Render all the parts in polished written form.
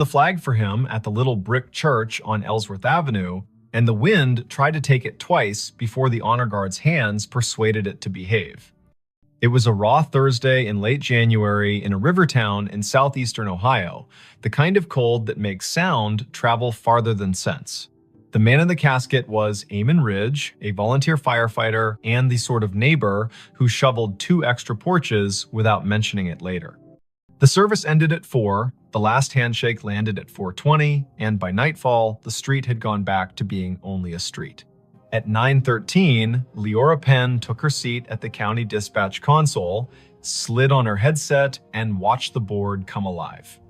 The flag for him at the little brick church on Ellsworth Avenue, and the wind tried to take it twice before the honor guard's hands persuaded it to behave. It was a raw Thursday in late January in a river town in southeastern Ohio, the kind of cold that makes sound travel farther than sense. The man in the casket was Eamon Ridge, a volunteer firefighter and the sort of neighbor who shoveled 2 extra porches without mentioning it later. The service ended at 4, the last handshake landed at 4:20, and by nightfall, the street had gone back to being only a street. At 9:13, Leora Penn took her seat at the county dispatch console, slid on her headset, and watched the board come alive.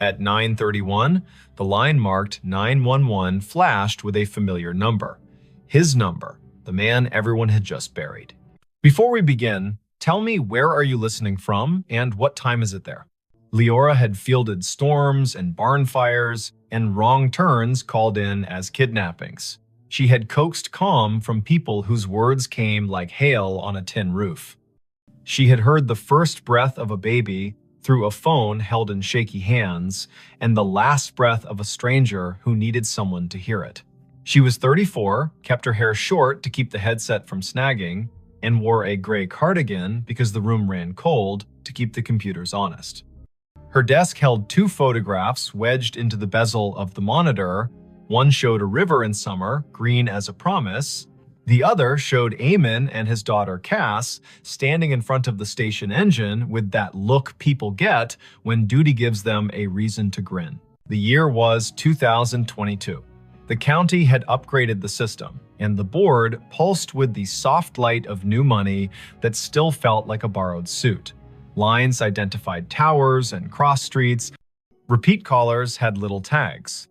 At 9:31, the line marked 911 flashed with a familiar number. His number, the man everyone had just buried. Before we begin, tell me, where are you listening from and what time is it there? Leora had fielded storms and barn fires, and wrong turns called in as kidnappings. She had coaxed calm from people whose words came like hail on a tin roof. She had heard the first breath of a baby through a phone held in shaky hands, and the last breath of a stranger who needed someone to hear it. She was 34, kept her hair short to keep the headset from snagging, and wore a gray cardigan because the room ran cold to keep the computers honest. Her desk held 2 photographs wedged into the bezel of the monitor. One showed a river in summer, green as a promise. The other showed Eamon and his daughter Cass standing in front of the station engine with that look people get when duty gives them a reason to grin. The year was 2022. The county had upgraded the system, and the board pulsed with the soft light of new money that still felt like a borrowed suit. Lines identified towers and cross streets. Repeat callers had little tags.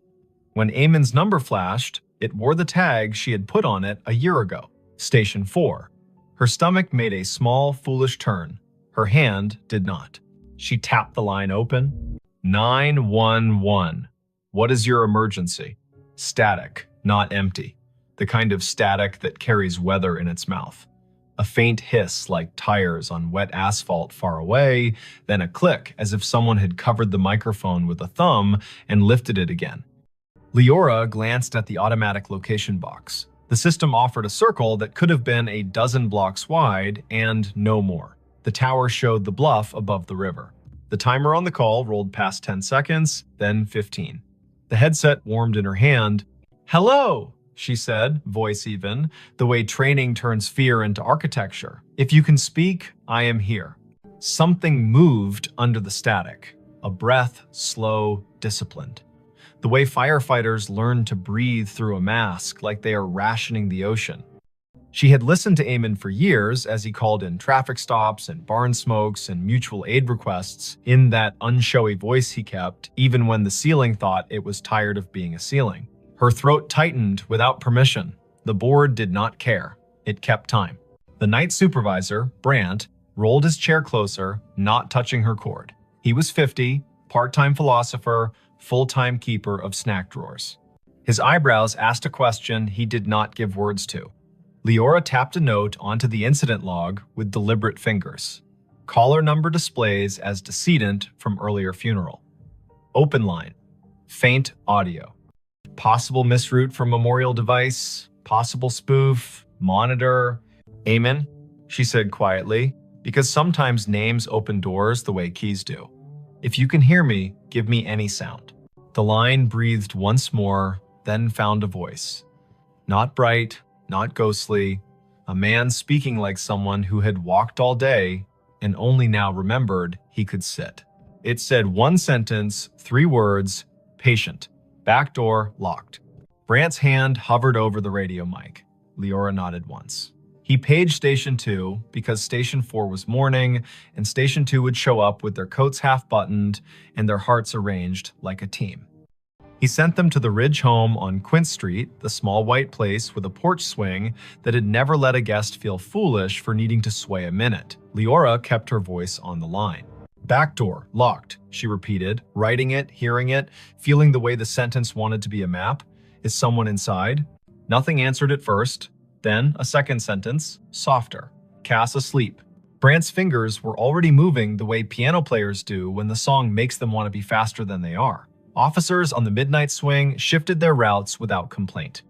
When Eamon's number flashed, it wore the tag she had put on it a year ago, Station 4. Her stomach made a small, foolish turn. Her hand did not. She tapped the line open. 911. What is your emergency? Static, not empty. The kind of static that carries weather in its mouth. A faint hiss like tires on wet asphalt far away, then a click as if someone had covered the microphone with a thumb and lifted it again. Leora glanced at the automatic location box. The system offered a circle that could have been a dozen blocks wide and no more. The tower showed the bluff above the river. The timer on the call rolled past 10 seconds, then 15. The headset warmed in her hand. "Hello," she said, voice even, the way training turns fear into architecture. "If you can speak, I am here." Something moved under the static. A breath, slow, disciplined. The way firefighters learn to breathe through a mask like they are rationing the ocean. She had listened to Eamon for years as he called in traffic stops and barn smokes and mutual aid requests in that unshowy voice he kept, even when the ceiling thought it was tired of being a ceiling. Her throat tightened without permission. The board did not care. It kept time. The night supervisor, Brandt, rolled his chair closer, not touching her cord. He was 50, part-time philosopher, full-time keeper of snack drawers. His eyebrows asked a question he did not give words to. Leora tapped a note onto the incident log with deliberate fingers. Caller number displays as decedent from earlier funeral. Open line. Faint audio. Possible misroute for memorial device. Possible spoof. Monitor. "Eamon," she said quietly, because sometimes names open doors the way keys do. "If you can hear me, give me any sound." The line breathed once more, then found a voice. Not bright, not ghostly, a man speaking like someone who had walked all day and only now remembered he could sit. It said one sentence, 3 words, patient, back door locked. Brandt's hand hovered over the radio mic. Leora nodded once. He paged Station 2 because Station 4 was morning, and Station 2 would show up with their coats half-buttoned and their hearts arranged like a team. He sent them to the Ridge home on Quint Street, the small white place with a porch swing that had never let a guest feel foolish for needing to sway a minute. Leora kept her voice on the line. "Back door, locked," she repeated, writing it, hearing it, feeling the way the sentence wanted to be a map. "Is someone inside?" Nothing answered at first. Then a second sentence, softer. "Cass asleep." Brandt's fingers were already moving the way piano players do when the song makes them want to be faster than they are. Officers on the midnight swing shifted their routes without complaint.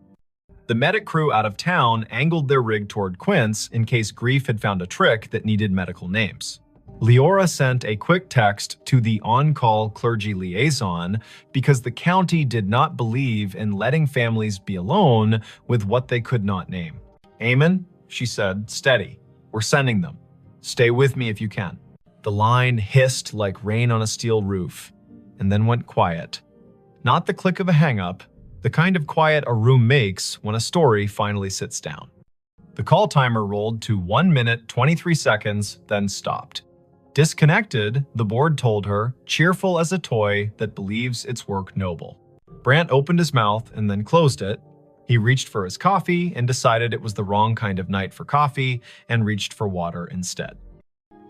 The medic crew out of town angled their rig toward Quince in case Grief had found a trick that needed medical names. Leora sent a quick text to the on-call clergy liaison because the county did not believe in letting families be alone with what they could not name. "Amen," she said, "steady. We're sending them. Stay with me if you can." The line hissed like rain on a steel roof, and then went quiet. Not the click of a hang-up, the kind of quiet a room makes when a story finally sits down. The call timer rolled to 1 minute 23 seconds, then stopped. Disconnected, the board told her, cheerful as a toy that believes its work noble. Brant opened his mouth and then closed it. He reached for his coffee and decided it was the wrong kind of night for coffee and reached for water instead.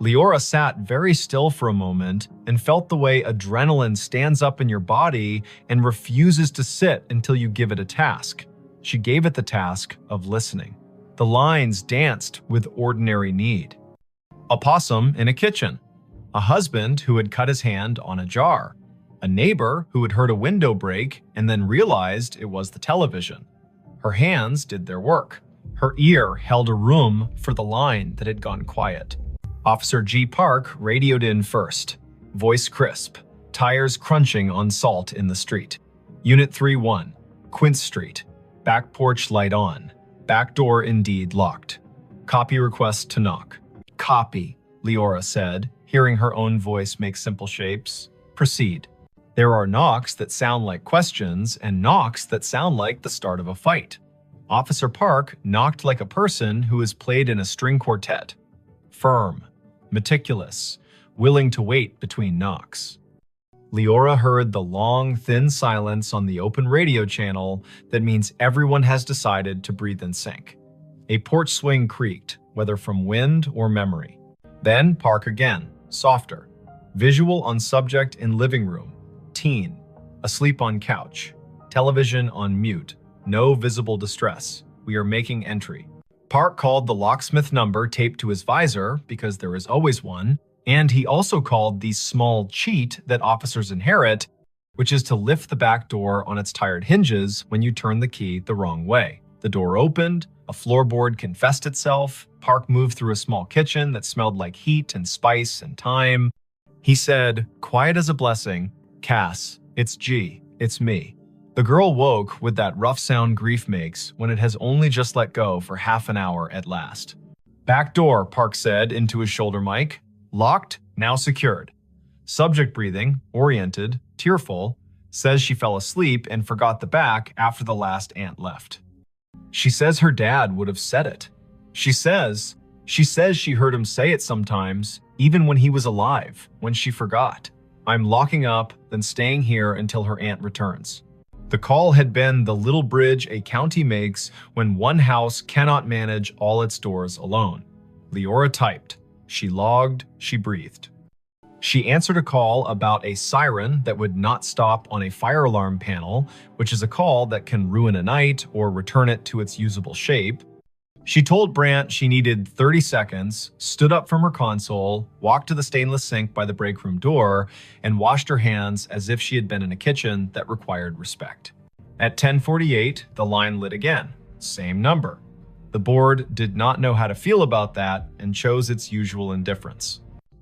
Leora sat very still for a moment and felt the way adrenaline stands up in your body and refuses to sit until you give it a task. She gave it the task of listening. The lines danced with ordinary need. A possum in a kitchen. A husband who had cut his hand on a jar. A neighbor who had heard a window break and then realized it was the television. Her hands did their work. Her ear held a room for the line that had gone quiet. Officer G. Park radioed in first. Voice crisp. Tires crunching on salt in the street. Unit 3-1. Quince Street. Back porch light on. Back door indeed locked. Copy request to knock. "Copy," Leora said, hearing her own voice make simple shapes. "Proceed." There are knocks that sound like questions and knocks that sound like the start of a fight. Officer Park knocked like a person who has played in a string quartet. Firm, meticulous, willing to wait between knocks. Leora heard the long, thin silence on the open radio channel that means everyone has decided to breathe in sync. A porch swing creaked, whether from wind or memory. Then Park again, softer. Visual on subject in living room. Teen. Asleep on couch. Television on mute. No visible distress. We are making entry. Park called the locksmith number taped to his visor, because there is always one, and he also called the small cheat that officers inherit, which is to lift the back door on its tired hinges when you turn the key the wrong way. The door opened, a floorboard confessed itself. Park moved through a small kitchen that smelled like heat and spice and thyme. He said, quiet as a blessing, "Cass, it's G, it's me." The girl woke with that rough sound grief makes when it has only just let go for half an hour at last. "Back door," Park said into his shoulder mic. "Locked, now secured." Subject breathing, oriented, tearful, says she fell asleep and forgot the back after the last aunt left. She says her dad would have said it. She says she heard him say it sometimes, even when he was alive, when she forgot. "I'm locking up, then staying here until her aunt returns." The call had been the little bridge a county makes when one house cannot manage all its doors alone. Leora typed. She logged, she breathed. She answered a call about a siren that would not stop on a fire alarm panel, which is a call that can ruin a night or return it to its usable shape. She told Brant she needed 30 seconds, stood up from her console, walked to the stainless sink by the break room door, and washed her hands as if she had been in a kitchen that required respect. At 10:48, the line lit again. Same number. The board did not know how to feel about that and chose its usual indifference.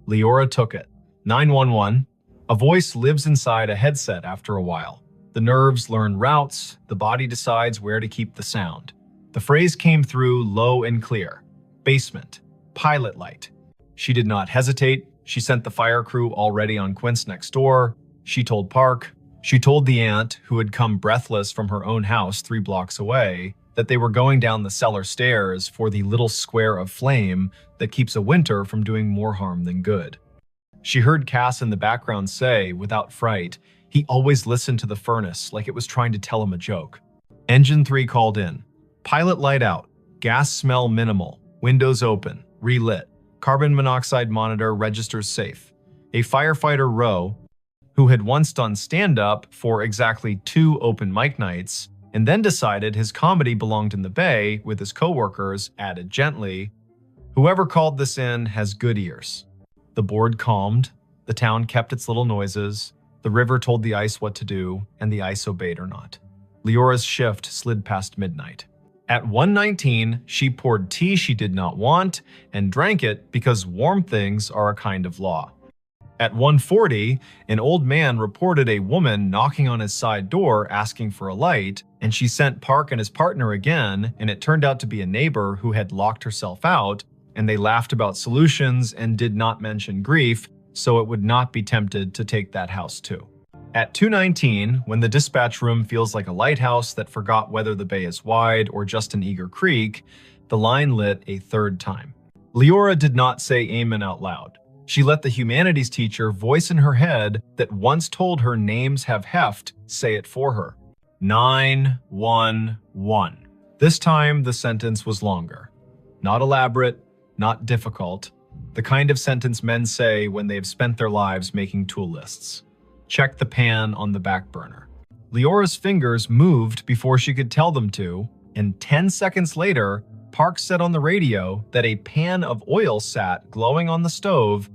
Leora took it. 911. A voice lives inside a headset after a while. The nerves learn routes, the body decides where to keep the sound. The phrase came through low and clear. Basement. Pilot light. She did not hesitate. She sent the fire crew already on Quince next door. She told Park. She told the aunt, who had come breathless from her own house 3 blocks away, that they were going down the cellar stairs for the little square of flame that keeps a winter from doing more harm than good. She heard Cass in the background say, without fright, he always listened to the furnace like it was trying to tell him a joke. Engine 3 called in. Pilot light out. Gas smell minimal. Windows open. Relit. Carbon monoxide monitor registers safe. A firefighter Rowe, who had once done stand-up for exactly 2 open mic nights, and then decided his comedy belonged in the bay with his coworkers, added gently, "Whoever called this in has good ears." The board calmed. The town kept its little noises. The river told the ice what to do, and the ice obeyed or not. Leora's shift slid past midnight. At 1:19, she poured tea she did not want and drank it because warm things are a kind of law. At 1:40, an old man reported a woman knocking on his side door asking for a light, and she sent Park and his partner again, and it turned out to be a neighbor who had locked herself out, and they laughed about solutions and did not mention grief, so it would not be tempted to take that house too. At 2:19, when the dispatch room feels like a lighthouse that forgot whether the bay is wide or just an eager creek, the line lit a third time. Leora did not say amen out loud. She let the humanities teacher voice in her head that once told her names have heft say it for her. 911. This time, the sentence was longer. Not elaborate, not difficult. The kind of sentence men say when they've spent their lives making tool lists. Check the pan on the back burner. Leora's fingers moved before she could tell them to, and 10 seconds later, Park said on the radio that a pan of oil sat glowing on the stove,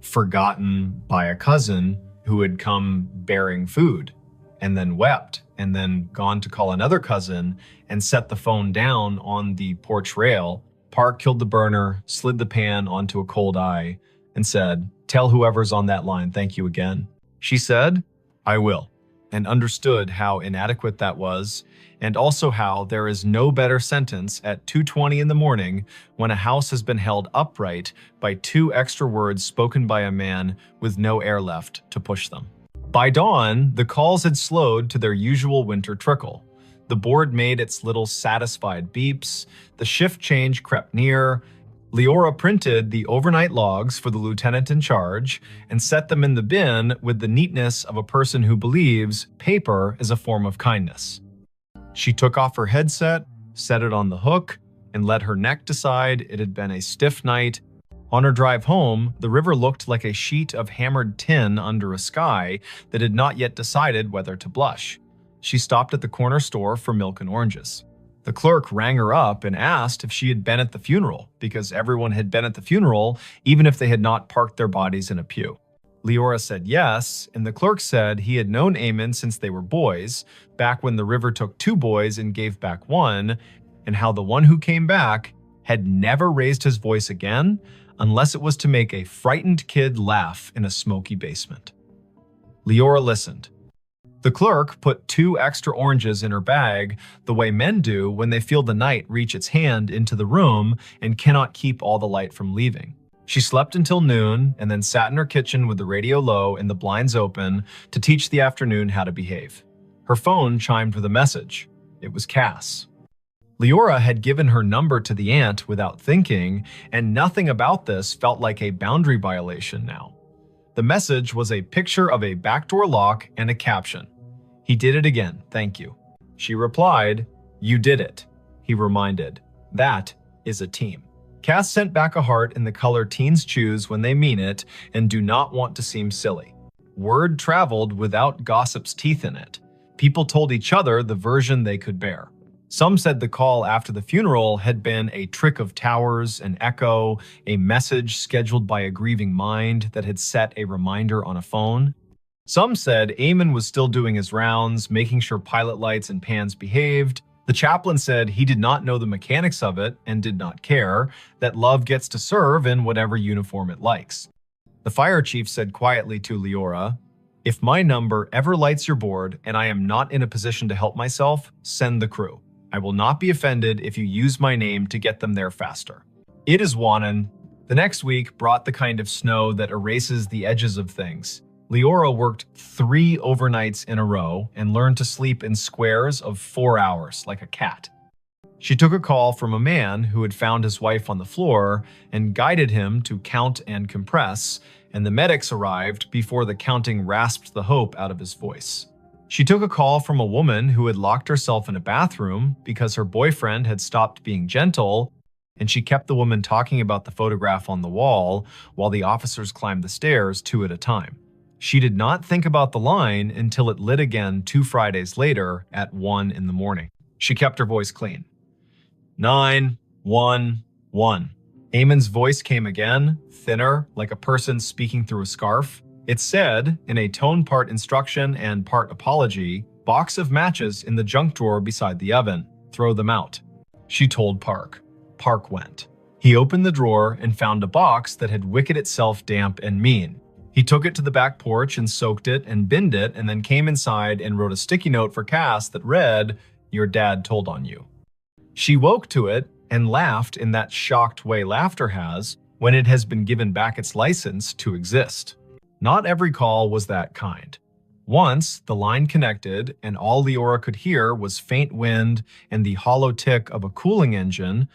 forgotten by a cousin who had come bearing food, and then wept, and then gone to call another cousin and set the phone down on the porch rail. Park killed the burner, slid the pan onto a cold eye, and said, "Tell whoever's on that line thank you again." She said, "I will," and understood how inadequate that was, and also how there is no better sentence at 2:20 in the morning when a house has been held upright by 2 extra words spoken by a man with no air left to push them. By dawn, the calls had slowed to their usual winter trickle. The board made its little satisfied beeps, the shift change crept near. Leora printed the overnight logs for the lieutenant in charge and set them in the bin with the neatness of a person who believes paper is a form of kindness. She took off her headset, set it on the hook, and let her neck decide it had been a stiff night. On her drive home, the river looked like a sheet of hammered tin under a sky that had not yet decided whether to blush. She stopped at the corner store for milk and oranges. The clerk rang her up and asked if she had been at the funeral, because everyone had been at the funeral, even if they had not parked their bodies in a pew. Leora said yes, and the clerk said he had known Eamon since they were boys, back when the river took 2 boys and gave back 1, and how the one who came back had never raised his voice again, unless it was to make a frightened kid laugh in a smoky basement. Leora listened. The clerk put 2 extra oranges in her bag, the way men do when they feel the night reach its hand into the room and cannot keep all the light from leaving. She slept until noon and then sat in her kitchen with the radio low and the blinds open to teach the afternoon how to behave. Her phone chimed with a message. It was Cass. Leora had given her number to the aunt without thinking, and nothing about this felt like a boundary violation now. The message was a picture of a backdoor lock and a caption. "He did it again, thank you." She replied, "You did it." He reminded, "That is a team." Cass sent back a heart in the color teens choose when they mean it and do not want to seem silly. Word traveled without gossip's teeth in it. People told each other the version they could bear. Some said the call after the funeral had been a trick of towers, an echo, a message scheduled by a grieving mind that had set a reminder on a phone. Some said Eamon was still doing his rounds, making sure pilot lights and pans behaved. The chaplain said he did not know the mechanics of it and did not care, that love gets to serve in whatever uniform it likes. The fire chief said quietly to Leora, "If my number ever lights your board and I am not in a position to help myself, send the crew. I will not be offended if you use my name to get them there faster." It is Wannon. The next week brought the kind of snow that erases the edges of things. Leora worked 3 overnights in a row and learned to sleep in squares of 4 hours like a cat. She took a call from a man who had found his wife on the floor and guided him to count and compress, and the medics arrived before the counting rasped the hope out of his voice. She took a call from a woman who had locked herself in a bathroom because her boyfriend had stopped being gentle, and she kept the woman talking about the photograph on the wall while the officers climbed the stairs 2 at a time. She did not think about the line until it lit again 2 Fridays later at 1 in the morning. She kept her voice clean. 911. Eamon's voice came again, thinner, like a person speaking through a scarf. It said, in a tone part instruction and part apology, "Box of matches in the junk drawer beside the oven. Throw them out." She told Park. Park went. He opened the drawer and found a box that had wicked itself damp and mean. He took it to the back porch and soaked it and binned it, and then came inside and wrote a sticky note for Cass that read, "Your dad told on you." She woke to it and laughed in that shocked way laughter has when it has been given back its license to exist. Not every call was that kind. Once, the line connected, and all Leora could hear was faint wind and the hollow tick of a cooling engine,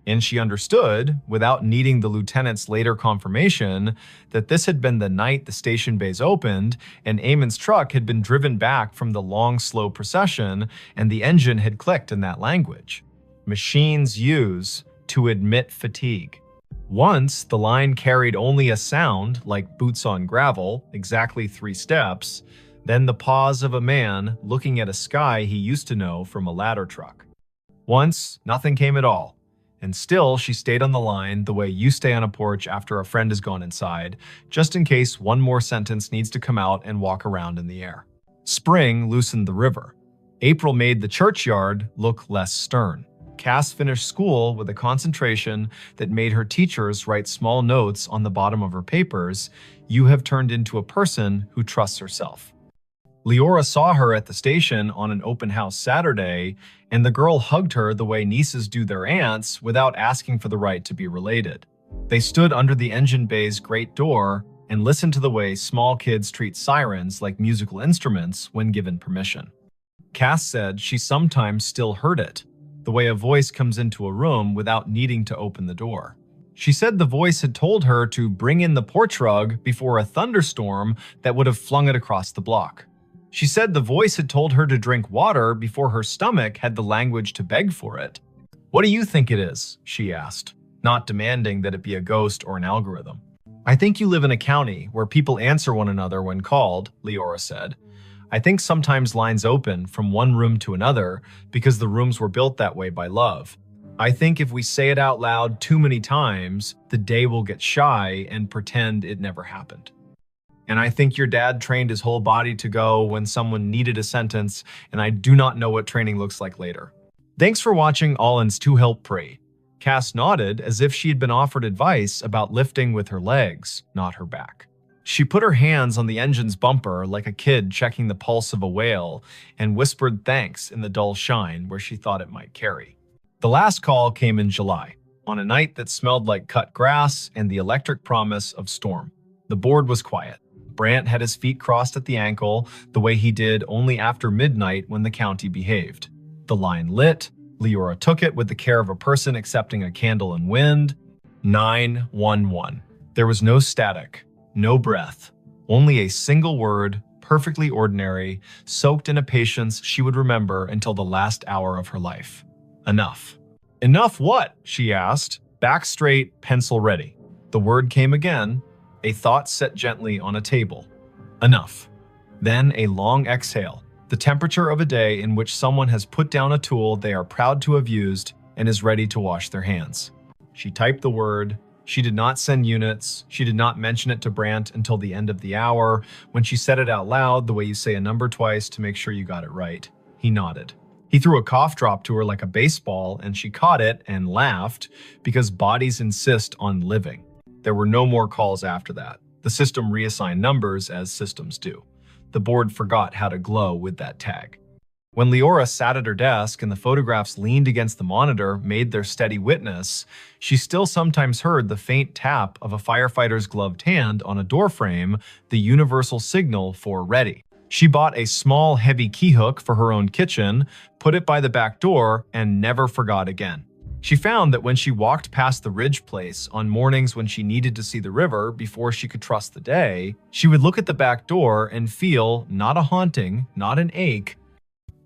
and she understood, without needing the lieutenant's later confirmation, that this had been the night the station bays opened, and Eamon's truck had been driven back from the long, slow procession, and the engine had clicked in that language. Machines use to admit fatigue. Once, the line carried only a sound, like boots on gravel, exactly 3 steps, then the pause of a man looking at a sky he used to know from a ladder truck. Once, nothing came at all. And still, she stayed on the line the way you stay on a porch after a friend has gone inside, just in case one more sentence needs to come out and walk around in the air. Spring loosened the river. April made the churchyard look less stern. Cass finished school with a concentration that made her teachers write small notes on the bottom of her papers. "You have turned into a person who trusts herself." Leora saw her at the station on an open house Saturday, and the girl hugged her the way nieces do their aunts without asking for the right to be related. They stood under the engine bay's great door and listened to the way small kids treat sirens like musical instruments when given permission. Cass said she sometimes still heard it, the way a voice comes into a room without needing to open the door. She said the voice had told her to bring in the porch rug before a thunderstorm that would have flung it across the block. She said the voice had told her to drink water before her stomach had the language to beg for it. "What do you think it is?" she asked, not demanding that it be a ghost or an algorithm. "I think you live in a county where people answer one another when called," Leora said. "I think sometimes lines open from one room to another because the rooms were built that way by love. I think if we say it out loud too many times, the day will get shy and pretend it never happened. And I think your dad trained his whole body to go when someone needed a sentence, and I do not know what training looks like later." Thanks for watching Allen's To Help Pray. Cass nodded as if she had been offered advice about lifting with her legs, not her back. She put her hands on the engine's bumper like a kid checking the pulse of a whale and whispered thanks in the dull shine where she thought it might carry. The last call came in July, on a night that smelled like cut grass and the electric promise of storm. The board was quiet. Brant had his feet crossed at the ankle, the way he did only after midnight when the county behaved. The line lit. Leora took it with the care of a person accepting a candle in wind. 911. There was no static, no breath, only a single word, perfectly ordinary, soaked in a patience she would remember until the last hour of her life. Enough. "Enough what?" she asked. Back straight, pencil ready. The word came again, a thought set gently on a table. Enough. Then a long exhale, the temperature of a day in which someone has put down a tool they are proud to have used and is ready to wash their hands. She typed the word. She did not send units. She did not mention it to Brant until the end of the hour, when she said it out loud the way you say a number twice to make sure you got it right. He nodded. He threw a cough drop to her like a baseball, and she caught it and laughed because bodies insist on living. There were no more calls after that. The system reassigned numbers as systems do. The board forgot how to glow with that tag. When Leora sat at her desk and the photographs leaned against the monitor made their steady witness, she still sometimes heard the faint tap of a firefighter's gloved hand on a doorframe, the universal signal for ready. She bought a small, heavy key hook for her own kitchen, put it by the back door, and never forgot again. She found that when she walked past the Ridge place on mornings when she needed to see the river before she could trust the day, she would look at the back door and feel not a haunting, not an ache,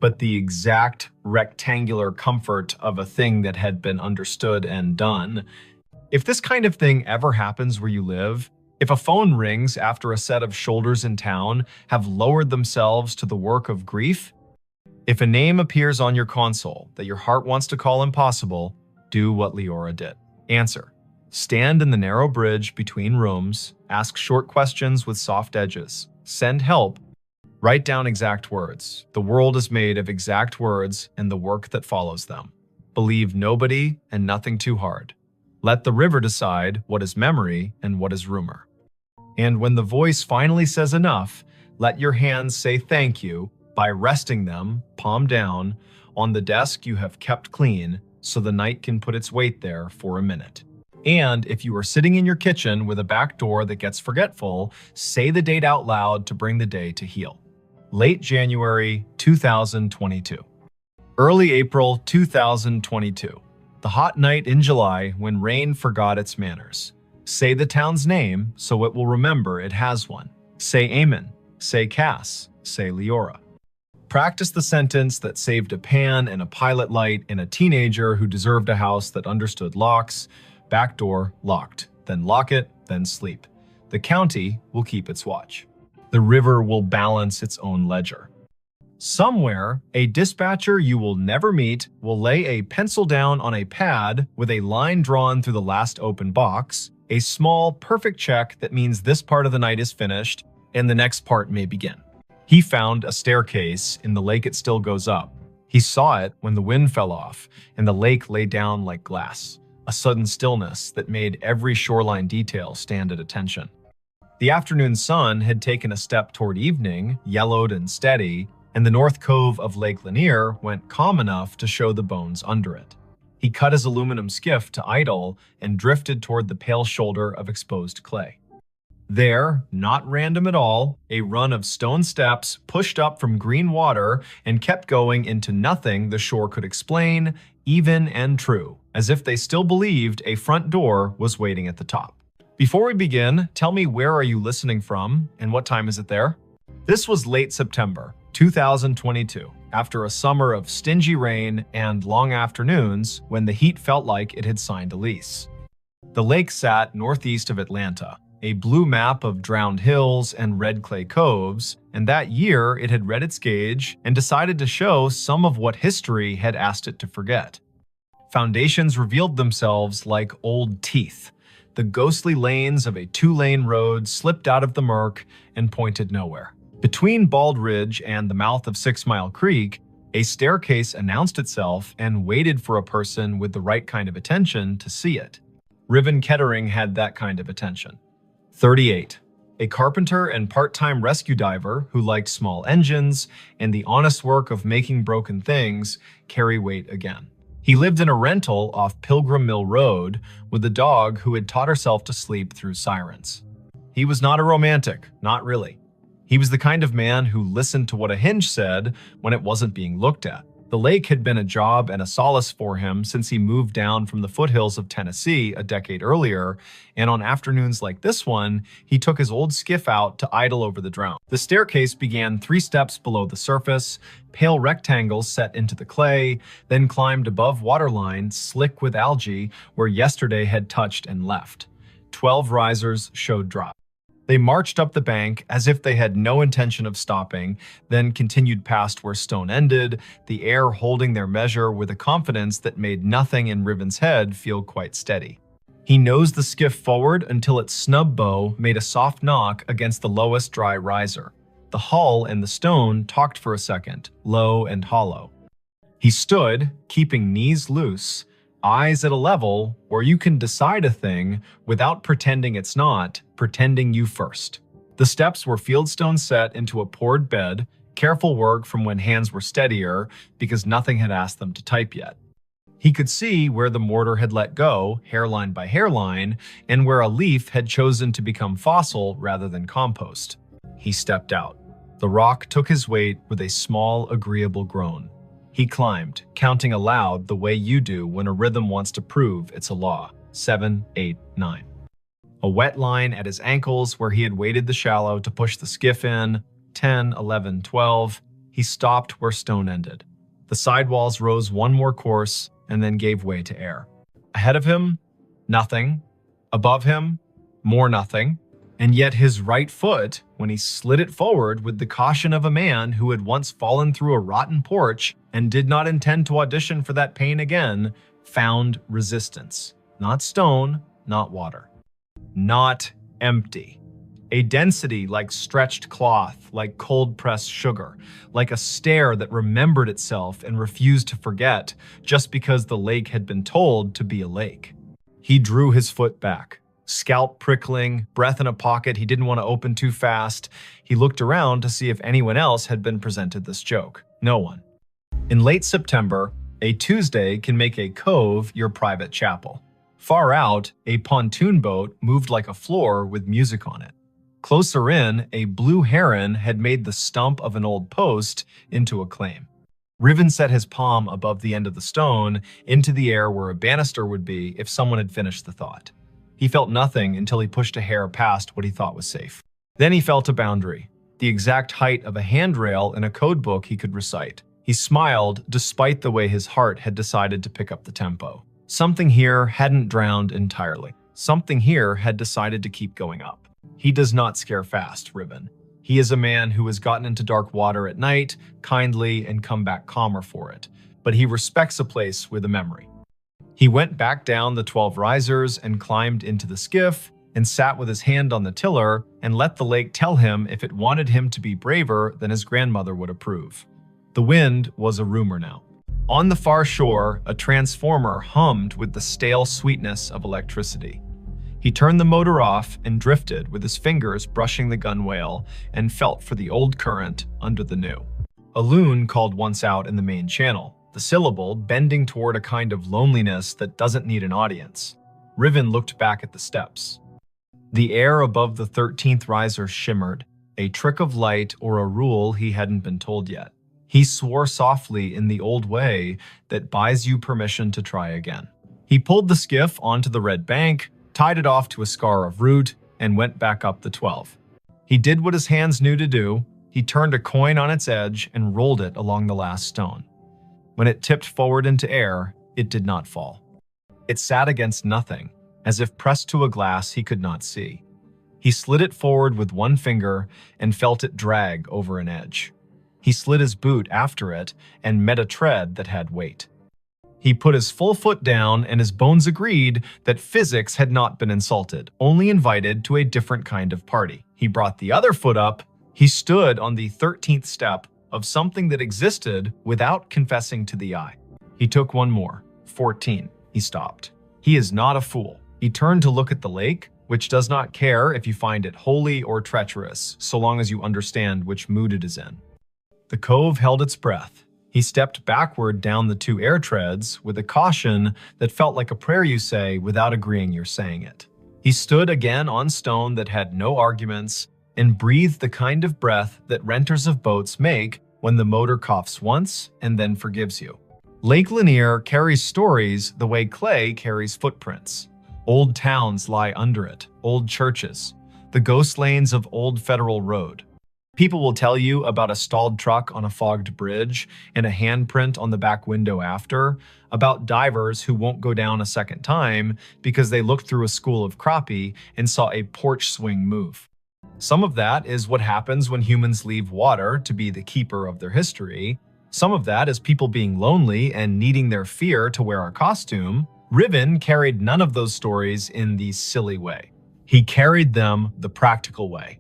but the exact rectangular comfort of a thing that had been understood and done. If this kind of thing ever happens where you live, if a phone rings after a set of shoulders in town have lowered themselves to the work of grief, if a name appears on your console that your heart wants to call impossible, do what Leora did. Answer. Stand in the narrow bridge between rooms, ask short questions with soft edges, send help, write down exact words. The world is made of exact words and the work that follows them. Believe nobody and nothing too hard. Let the river decide what is memory and what is rumor. And when the voice finally says enough, let your hands say thank you by resting them, palm down, on the desk you have kept clean so the night can put its weight there for a minute. And if you are sitting in your kitchen with a back door that gets forgetful, say the date out loud to bring the day to heal. Late January 2022. Early April 2022. The hot night in July when rain forgot its manners. Say the town's name so it will remember it has one. Say Amen. Say Cass. Say Leora. Practice the sentence that saved a pan and a pilot light in a teenager who deserved a house that understood locks. Back door locked. Then lock it, then sleep. The county will keep its watch. The river will balance its own ledger. Somewhere, a dispatcher you will never meet will lay a pencil down on a pad with a line drawn through the last open box, a small, perfect check that means this part of the night is finished and the next part may begin. He found a staircase in the lake it still goes up. He saw it when the wind fell off and the lake lay down like glass. A sudden stillness that made every shoreline detail stand at attention. The afternoon sun had taken a step toward evening, yellowed and steady, and the north cove of Lake Lanier went calm enough to show the bones under it. He cut his aluminum skiff to idle and drifted toward the pale shoulder of exposed clay. There, not random at all, a run of stone steps pushed up from green water and kept going into nothing the shore could explain, even and true, as if they still believed a front door was waiting at the top. Before we begin, tell me where are you listening from and what time is it there? This was late September 2022, after a summer of stingy rain and long afternoons when the heat felt like it had signed a lease. The lake sat northeast of Atlanta, a blue map of drowned hills and red clay coves, and that year it had read its gauge and decided to show some of what history had asked it to forget. Foundations revealed themselves like old teeth. The ghostly lanes of a two-lane road slipped out of the murk and pointed nowhere. Between Bald Ridge and the mouth of 6 Mile Creek, a staircase announced itself and waited for a person with the right kind of attention to see it. Riven Kettering had that kind of attention. 38. A carpenter and part-time rescue diver who liked small engines and the honest work of making broken things carry weight again. He lived in a rental off Pilgrim Mill Road with a dog who had taught herself to sleep through sirens. He was not a romantic, not really. He was the kind of man who listened to what a hinge said when it wasn't being looked at. The lake had been a job and a solace for him since he moved down from the foothills of Tennessee a decade earlier, and on afternoons like this one, he took his old skiff out to idle over the drown. The staircase began 3 steps below the surface, pale rectangles set into the clay, then climbed above waterline, slick with algae, where yesterday had touched and left. 12 risers showed drop. They marched up the bank as if they had no intention of stopping, then continued past where stone ended, the air holding their measure with a confidence that made nothing in Riven's head feel quite steady. He nosed the skiff forward until its snub bow made a soft knock against the lowest dry riser. The hull and the stone talked for a second, low and hollow. He stood, keeping knees loose, eyes at a level where you can decide a thing without pretending it's not, pretending you first. The steps were fieldstone set into a poured bed, careful work from when hands were steadier because nothing had asked them to type yet. He could see where the mortar had let go, hairline by hairline, and where a leaf had chosen to become fossil rather than compost. He stepped out. The rock took his weight with a small, agreeable groan. He climbed, counting aloud the way you do when a rhythm wants to prove it's a law. 7, 8, 9. A wet line at his ankles where he had waded the shallow to push the skiff in. 10, 11, 12. He stopped where stone ended. The sidewalls rose one more course and then gave way to air. Ahead of him, nothing. Above him, more nothing. And yet his right foot, when he slid it forward with the caution of a man who had once fallen through a rotten porch and did not intend to audition for that pain again, found resistance. Not stone, not water. Not empty. A density like stretched cloth, like cold-pressed sugar, like a stare that remembered itself and refused to forget just because the lake had been told to be a lake. He drew his foot back, scalp prickling, breath in a pocket he didn't want to open too fast. He looked around to see if anyone else had been presented this joke. No one. In late September, a Tuesday can make a cove your private chapel. Far out, a pontoon boat moved like a floor with music on it. Closer in, a blue heron had made the stump of an old post into a claim. Riven set his palm above the end of the stone into the air where a banister would be if someone had finished the thought. He felt nothing until he pushed a hair past what he thought was safe. Then he felt a boundary, the exact height of a handrail in a code book he could recite. He smiled despite the way his heart had decided to pick up the tempo. Something here hadn't drowned entirely. Something here had decided to keep going up. He does not scare fast, Riven. He is a man who has gotten into dark water at night, kindly, and come back calmer for it. But he respects a place with a memory. He went back down the 12 risers and climbed into the skiff and sat with his hand on the tiller and let the lake tell him if it wanted him to be braver than his grandmother would approve. The wind was a rumor now. On the far shore, a transformer hummed with the stale sweetness of electricity. He turned the motor off and drifted with his fingers brushing the gunwale and felt for the old current under the new. A loon called once out in the main channel, the syllable bending toward a kind of loneliness that doesn't need an audience. Riven looked back at the steps. The air above the 13th riser shimmered, a trick of light or a rule he hadn't been told yet. He swore softly in the old way that buys you permission to try again. He pulled the skiff onto the red bank, tied it off to a scar of root, and went back up the 12. He did what his hands knew to do. He turned a coin on its edge and rolled it along the last stone. When it tipped forward into air, it did not fall. It sat against nothing, as if pressed to a glass he could not see. He slid it forward with one finger and felt it drag over an edge. He slid his boot after it and met a tread that had weight. He put his full foot down and his bones agreed that physics had not been insulted, only invited to a different kind of party. He brought the other foot up. He stood on the 13th step of something that existed without confessing to the eye. He took one more. 14. He stopped. He is not a fool. He turned to look at the lake, which does not care if you find it holy or treacherous, so long as you understand which mood it is in. The cove held its breath. He stepped backward down the 2 air treads with a caution that felt like a prayer you say without agreeing you're saying it. He stood again on stone that had no arguments and breathed the kind of breath that renters of boats make when the motor coughs once and then forgives you. Lake Lanier carries stories the way clay carries footprints. Old towns lie under it, old churches, the ghost lanes of Old Federal Road. People will tell you about a stalled truck on a fogged bridge and a handprint on the back window after, about divers who won't go down a second time because they looked through a school of crappie and saw a porch swing move. Some of that is what happens when humans leave water to be the keeper of their history. Some of that is people being lonely and needing their fear to wear a costume. Riven carried none of those stories in the silly way. He carried them the practical way.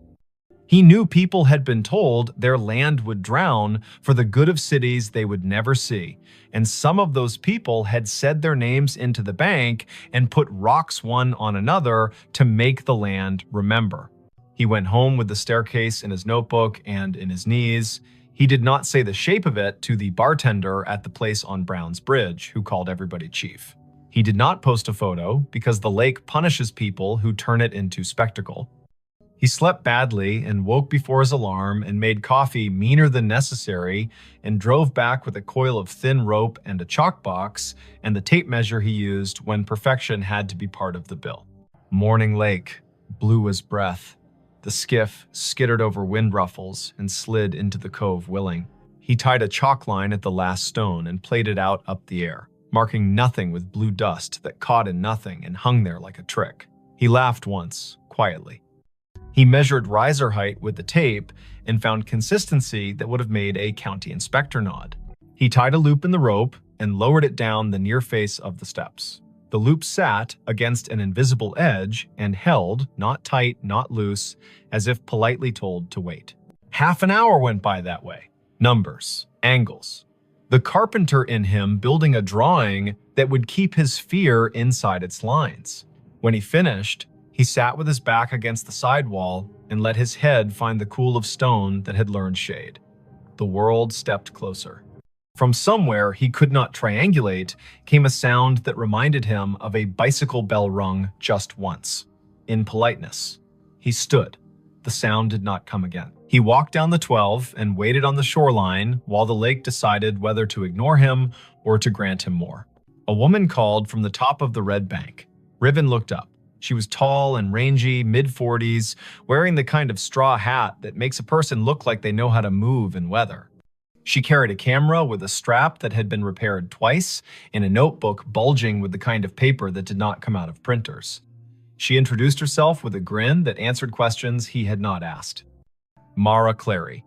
He knew people had been told their land would drown for the good of cities they would never see, and some of those people had said their names into the bank and put rocks one on another to make the land remember. He went home with the staircase in his notebook and in his knees. He did not say the shape of it to the bartender at the place on Brown's Bridge, who called everybody chief. He did not post a photo because the lake punishes people who turn it into spectacle. He slept badly and woke before his alarm and made coffee meaner than necessary and drove back with a coil of thin rope and a chalk box and the tape measure he used when perfection had to be part of the bill. Morning Lake, blue as breath. The skiff skittered over wind ruffles and slid into the cove willing. He tied a chalk line at the last stone and played it out up the air, marking nothing with blue dust that caught in nothing and hung there like a trick. He laughed once, quietly. He measured riser height with the tape and found consistency that would have made a county inspector nod. He tied a loop in the rope and lowered it down the near face of the steps. The loop sat against an invisible edge and held, not tight, not loose, as if politely told to wait. Half an hour went by that way. Numbers, angles. The carpenter in him building a drawing that would keep his fear inside its lines. When he finished, he sat with his back against the sidewall and let his head find the cool of stone that had learned shade. The world stepped closer. From somewhere he could not triangulate came a sound that reminded him of a bicycle bell rung just once. In politeness, he stood. The sound did not come again. He walked down the 12 and waited on the shoreline while the lake decided whether to ignore him or to grant him more. A woman called from the top of the red bank. Riven looked up. She was tall and rangy, mid-40s, wearing the kind of straw hat that makes a person look like they know how to move in weather. She carried a camera with a strap that had been repaired twice and a notebook bulging with the kind of paper that did not come out of printers. She introduced herself with a grin that answered questions he had not asked. Mara Clary.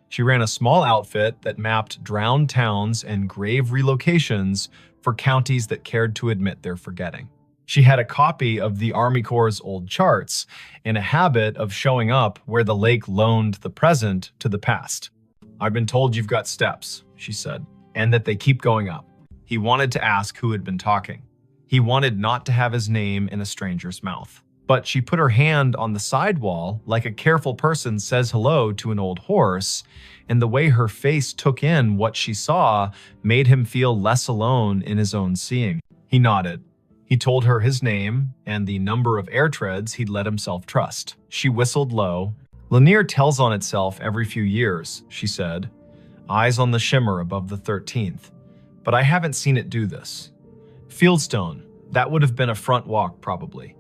She ran a small outfit that mapped drowned towns and grave relocations for counties that cared to admit their forgetting. She had a copy of the Army Corps' old charts and a habit of showing up where the lake loaned the present to the past. "I've been told you've got steps," she said, "and that they keep going up." He wanted to ask who had been talking. He wanted not to have his name in a stranger's mouth. But she put her hand on the sidewall like a careful person says hello to an old horse, and the way her face took in what she saw made him feel less alone in his own seeing. He nodded. He told her his name and the number of air treads he'd let himself trust. She whistled low. "Lanier tells on itself every few years," she said, eyes on the shimmer above the 13th. "But I haven't seen it do this. Fieldstone, that would have been a front walk probably.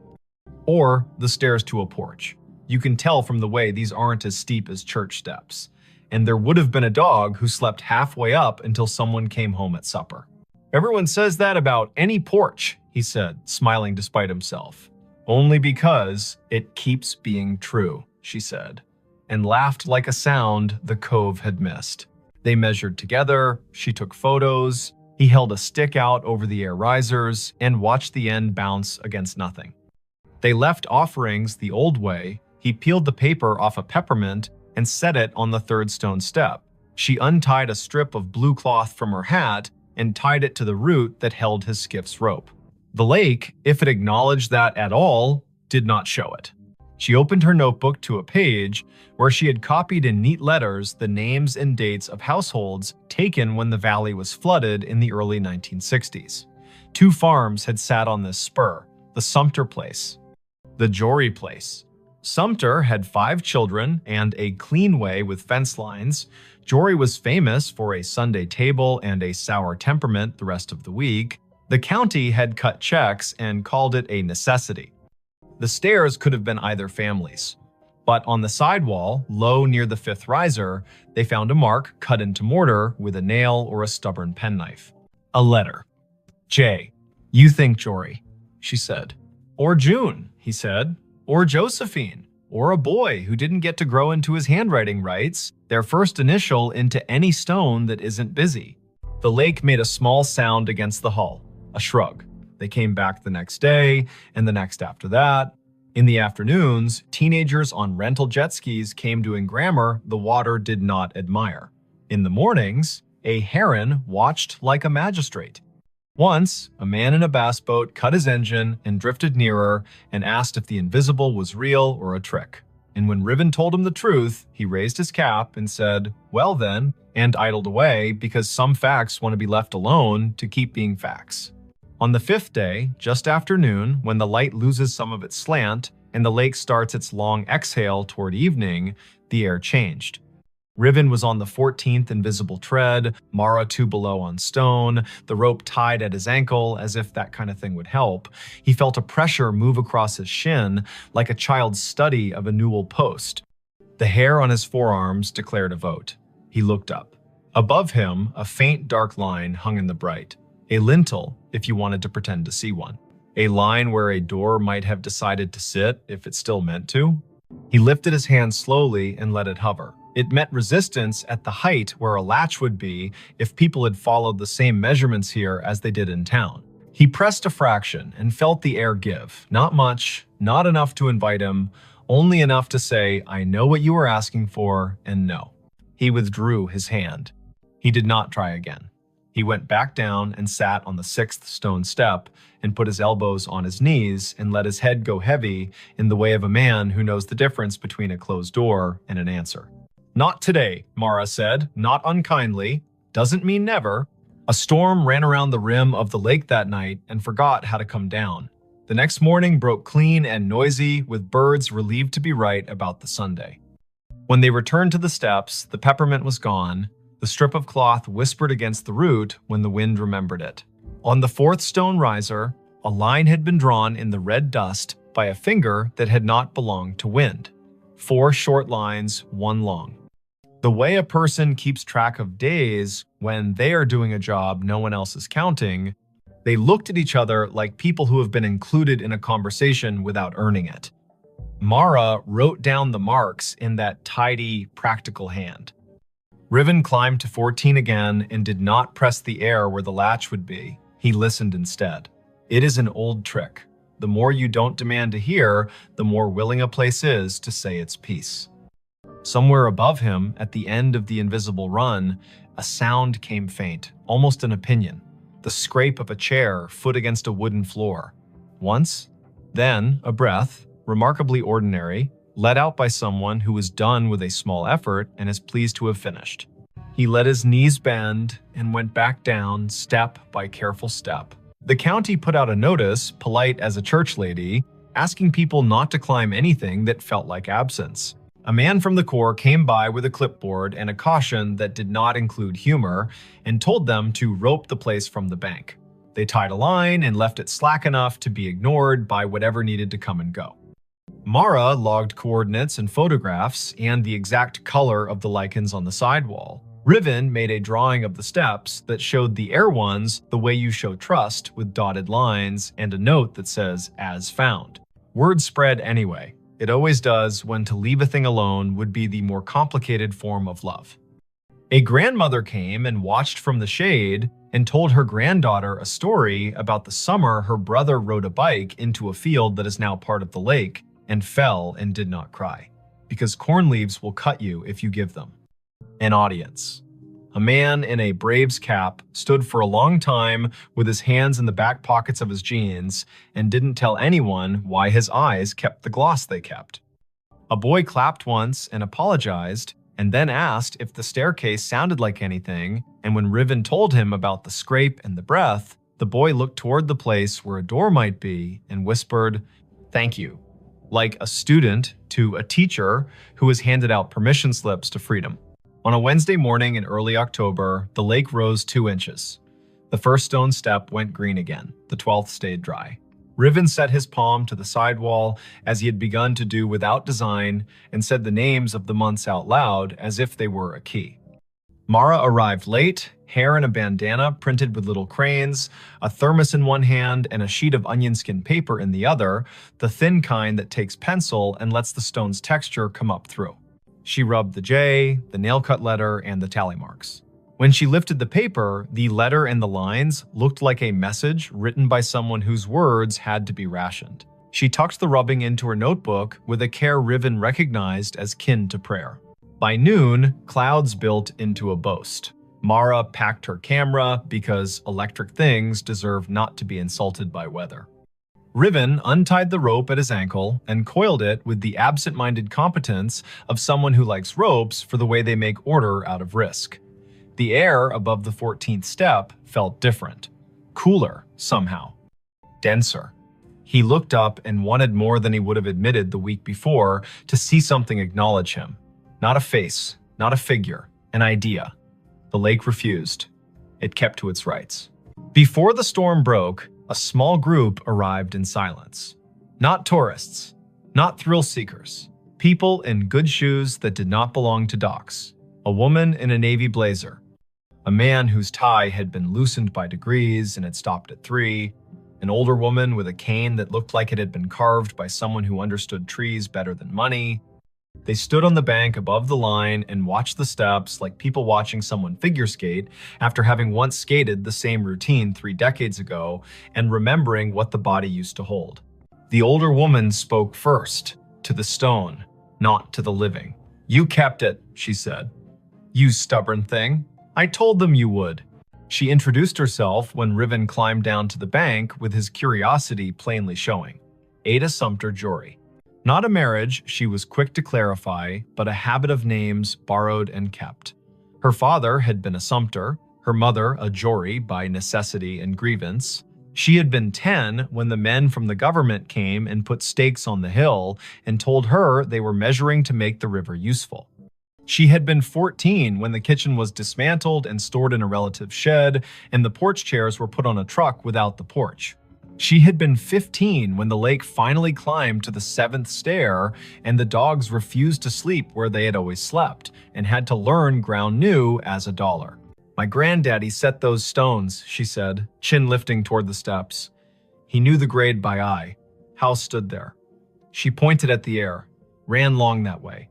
Or the stairs to a porch. You can tell from the way these aren't as steep as church steps. And there would have been a dog who slept halfway up until someone came home at supper." "Everyone says that about any porch," he said, smiling despite himself. "Only because it keeps being true," she said, and laughed like a sound the cove had missed. They measured together, she took photos, he held a stick out over the air risers and watched the end bounce against nothing. They left offerings the old way. He peeled the paper off a peppermint and set it on the third stone step. She untied a strip of blue cloth from her hat and tied it to the root that held his skiff's rope. The lake, if it acknowledged that at all, did not show it. She opened her notebook to a page where she had copied in neat letters the names and dates of households taken when the valley was flooded in the early 1960s. 2 farms had sat on this spur, the Sumter place, the Jory place. Sumter had 5 children and a clean way with fence lines. Jory was famous for a Sunday table and a sour temperament the rest of the week. The county had cut checks and called it a necessity. The stairs could have been either family's. But on the sidewall, low near the 5th riser, they found a mark cut into mortar with a nail or a stubborn penknife. A letter. "Jay, you think Jory," she said. "Or June," he said. "Or Josephine. Or a boy who didn't get to grow into his handwriting rights, their first initial into any stone that isn't busy." The lake made a small sound against the hull, a shrug. They came back the next day, and the next after that. In the afternoons, teenagers on rental jet skis came doing grammar the water did not admire. In the mornings, a heron watched like a magistrate. Once, a man in a bass boat cut his engine and drifted nearer and asked if the invisible was real or a trick. And when Riven told him the truth, he raised his cap and said, "Well then," and idled away because some facts want to be left alone to keep being facts. On the 5th day, just after noon, when the light loses some of its slant and the lake starts its long exhale toward evening, the air changed. Riven was on the 14th invisible tread, Mara 2 below on stone, the rope tied at his ankle as if that kind of thing would help. He felt a pressure move across his shin like a child's study of a newel post. The hair on his forearms declared a vote. He looked up. Above him, a faint dark line hung in the bright. A lintel, if you wanted to pretend to see one. A line where a door might have decided to sit if it still meant to. He lifted his hand slowly and let it hover. It met resistance at the height where a latch would be if people had followed the same measurements here as they did in town. He pressed a fraction and felt the air give. Not much, not enough to invite him, only enough to say, "I know what you were asking for," and no. He withdrew his hand. He did not try again. He went back down and sat on the 6th stone step and put his elbows on his knees and let his head go heavy in the way of a man who knows the difference between a closed door and an answer. "Not today," Mara said, not unkindly. "Doesn't mean never." A storm ran around the rim of the lake that night and forgot how to come down. The next morning broke clean and noisy, with birds relieved to be right about the Sunday. When they returned to the steps, the peppermint was gone. The strip of cloth whispered against the root when the wind remembered it. On the 4th stone riser, a line had been drawn in the red dust by a finger that had not belonged to wind. 4 short lines, 1 long. The way a person keeps track of days when they are doing a job no one else is counting, they looked at each other like people who have been included in a conversation without earning it. Mara wrote down the marks in that tidy, practical hand. Riven climbed to 14 again and did not press the air where the latch would be. He listened instead. It is an old trick. The more you don't demand to hear, the more willing a place is to say its piece. Somewhere above him, at the end of the invisible run, a sound came faint, almost an opinion. The scrape of a chair, foot against a wooden floor. Once, then a breath, remarkably ordinary, let out by someone who was done with a small effort and is pleased to have finished. He let his knees bend and went back down, step by careful step. The county put out a notice, polite as a church lady, asking people not to climb anything that felt like absence. A man from the Corps came by with a clipboard and a caution that did not include humor and told them to rope the place from the bank. They tied a line and left it slack enough to be ignored by whatever needed to come and go. Mara logged coordinates and photographs and the exact color of the lichens on the sidewall. Riven made a drawing of the steps that showed the air ones the way you show trust, with dotted lines and a note that says, "As found." Word spread anyway. It always does when to leave a thing alone would be the more complicated form of love. A grandmother came and watched from the shade and told her granddaughter a story about the summer her brother rode a bike into a field that is now part of the lake and fell and did not cry, because corn leaves will cut you if you give them. An audience. A man in a Braves cap stood for a long time with his hands in the back pockets of his jeans and didn't tell anyone why his eyes kept the gloss they kept. A boy clapped once and apologized, and then asked if the staircase sounded like anything, and when Riven told him about the scrape and the breath, the boy looked toward the place where a door might be and whispered, "Thank you," like a student to a teacher who has handed out permission slips to freedom. On a Wednesday morning in early October, the lake rose 2 inches. The first stone step went green again. The 12th stayed dry. Riven set his palm to the sidewall as he had begun to do without design and said the names of the months out loud as if they were a key. Mara arrived late, hair in a bandana printed with little cranes, a thermos in one hand and a sheet of onion skin paper in the other, the thin kind that takes pencil and lets the stone's texture come up through. She rubbed the J, the nail-cut letter, and the tally marks. When she lifted the paper, the letter and the lines looked like a message written by someone whose words had to be rationed. She tucked the rubbing into her notebook with a care Riven recognized as kin to prayer. By noon, clouds built into a boast. Mara packed her camera because electric things deserve not to be insulted by weather. Riven untied the rope at his ankle and coiled it with the absent-minded competence of someone who likes ropes for the way they make order out of risk. The air above the 14th step felt different. Cooler, somehow. Denser. He looked up and wanted more than he would have admitted the week before to see something acknowledge him. Not a face, not a figure, an idea. The lake refused. It kept to its rights. Before the storm broke, a small group arrived in silence. Not tourists, not thrill seekers. People in good shoes that did not belong to docks. A woman in a navy blazer. A man whose tie had been loosened by degrees and had stopped at 3. An older woman with a cane that looked like it had been carved by someone who understood trees better than money. They stood on the bank above the line and watched the steps like people watching someone figure skate after having once skated the same routine 3 decades ago and remembering what the body used to hold. The older woman spoke first, to the stone, not to the living. "You kept it," she said. "You stubborn thing. I told them you would." She introduced herself when Riven climbed down to the bank with his curiosity plainly showing. Ada Sumter Jory. Not a marriage, she was quick to clarify, but a habit of names borrowed and kept. Her father had been a Sumter, her mother a Jory by necessity and grievance. She had been 10 when the men from the government came and put stakes on the hill and told her they were measuring to make the river useful. She had been 14 when the kitchen was dismantled and stored in a relative's shed, and the porch chairs were put on a truck without the porch. She had been 15 when the lake finally climbed to the 7th stair and the dogs refused to sleep where they had always slept and had to learn ground new as $1. "My granddaddy set those stones," she said, chin lifting toward the steps. He knew the grade by eye. House stood there. She pointed at the air, ran long that way.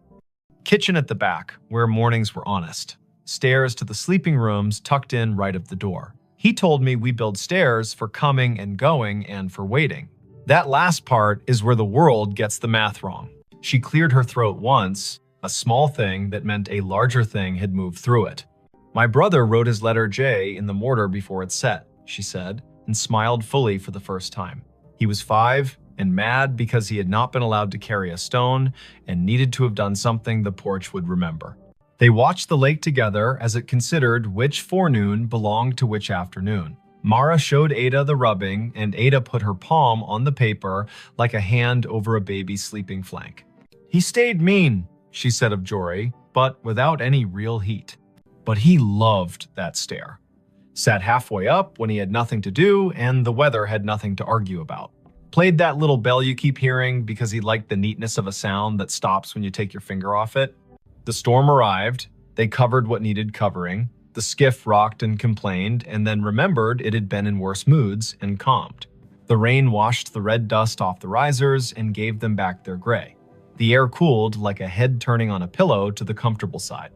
Kitchen at the back, where mornings were honest. Stairs to the sleeping rooms tucked in right of the door. He told me we build stairs for coming and going and for waiting. That last part is where the world gets the math wrong. She cleared her throat once, a small thing that meant a larger thing had moved through it. "My brother wrote his letter J in the mortar before it set," she said, and smiled fully for the first time. He was 5 and mad because he had not been allowed to carry a stone and needed to have done something the porch would remember. They watched the lake together as it considered which forenoon belonged to which afternoon. Mara showed Ada the rubbing, and Ada put her palm on the paper like a hand over a baby's sleeping flank. "He stayed mean," she said of Jory, but without any real heat. But he loved that stare. Sat halfway up when he had nothing to do and the weather had nothing to argue about. Played that little bell you keep hearing because he liked the neatness of a sound that stops when you take your finger off it. The storm arrived, they covered what needed covering, the skiff rocked and complained, and then remembered it had been in worse moods and calmed. The rain washed the red dust off the risers and gave them back their gray. The air cooled like a head turning on a pillow to the comfortable side.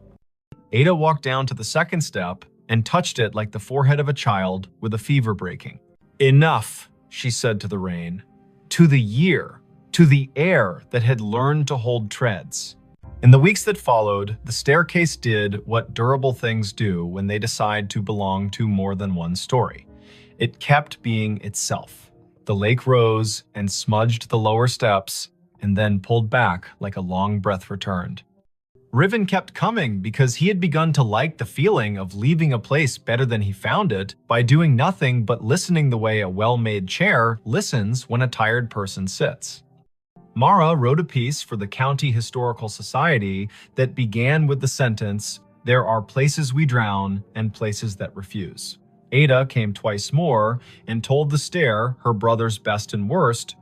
Ada walked down to the second step and touched it like the forehead of a child with a fever breaking. "Enough," she said to the rain, to the year, to the air that had learned to hold treads. In the weeks that followed, the staircase did what durable things do when they decide to belong to more than one story. It kept being itself. The lake rose and smudged the lower steps and then pulled back like a long breath returned. Riven kept coming because he had begun to like the feeling of leaving a place better than he found it by doing nothing but listening the way a well-made chair listens when a tired person sits. Mara wrote a piece for the County Historical Society that began with the sentence, "There are places we drown and places that refuse." Ada came twice more and told the stair her brother's best and worst.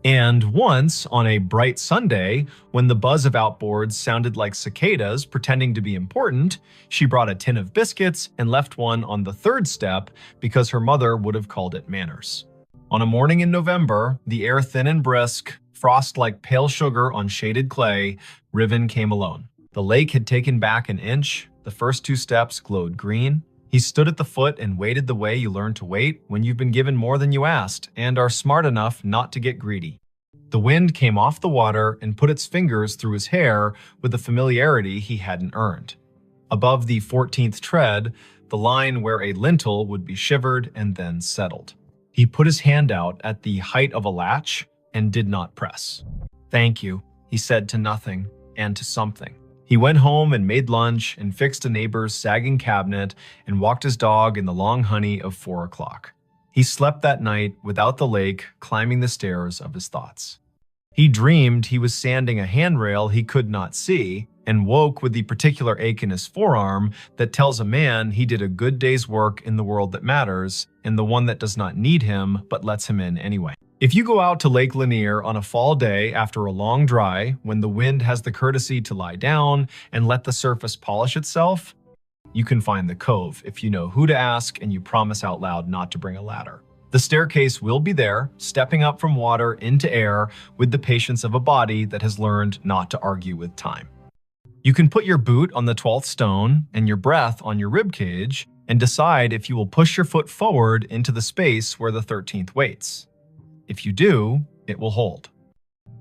And once, on a bright Sunday, when the buzz of outboards sounded like cicadas pretending to be important, she brought a tin of biscuits and left one on the 3rd step because her mother would have called it manners. On a morning in November, the air thin and brisk, frost like pale sugar on shaded clay, Riven came alone. The lake had taken back an inch, the first 2 steps glowed green. He stood at the foot and waited the way you learn to wait when you've been given more than you asked and are smart enough not to get greedy. The wind came off the water and put its fingers through his hair with a familiarity he hadn't earned. Above the 14th tread, the line where a lintel would be shivered and then settled. He put his hand out at the height of a latch and did not press. "Thank you," he said to nothing and to something. He went home and made lunch and fixed a neighbor's sagging cabinet and walked his dog in the long honey of 4 o'clock. He slept that night without the lake climbing the stairs of his thoughts. He dreamed he was sanding a handrail he could not see and woke with the particular ache in his forearm that tells a man he did a good day's work in the world that matters and the one that does not need him but lets him in anyway. If you go out to Lake Lanier on a fall day after a long dry, when the wind has the courtesy to lie down and let the surface polish itself, you can find the cove if you know who to ask and you promise out loud not to bring a ladder. The staircase will be there, stepping up from water into air with the patience of a body that has learned not to argue with time. You can put your boot on the 12th stone and your breath on your rib cage and decide if you will push your foot forward into the space where the 13th waits. If you do, it will hold.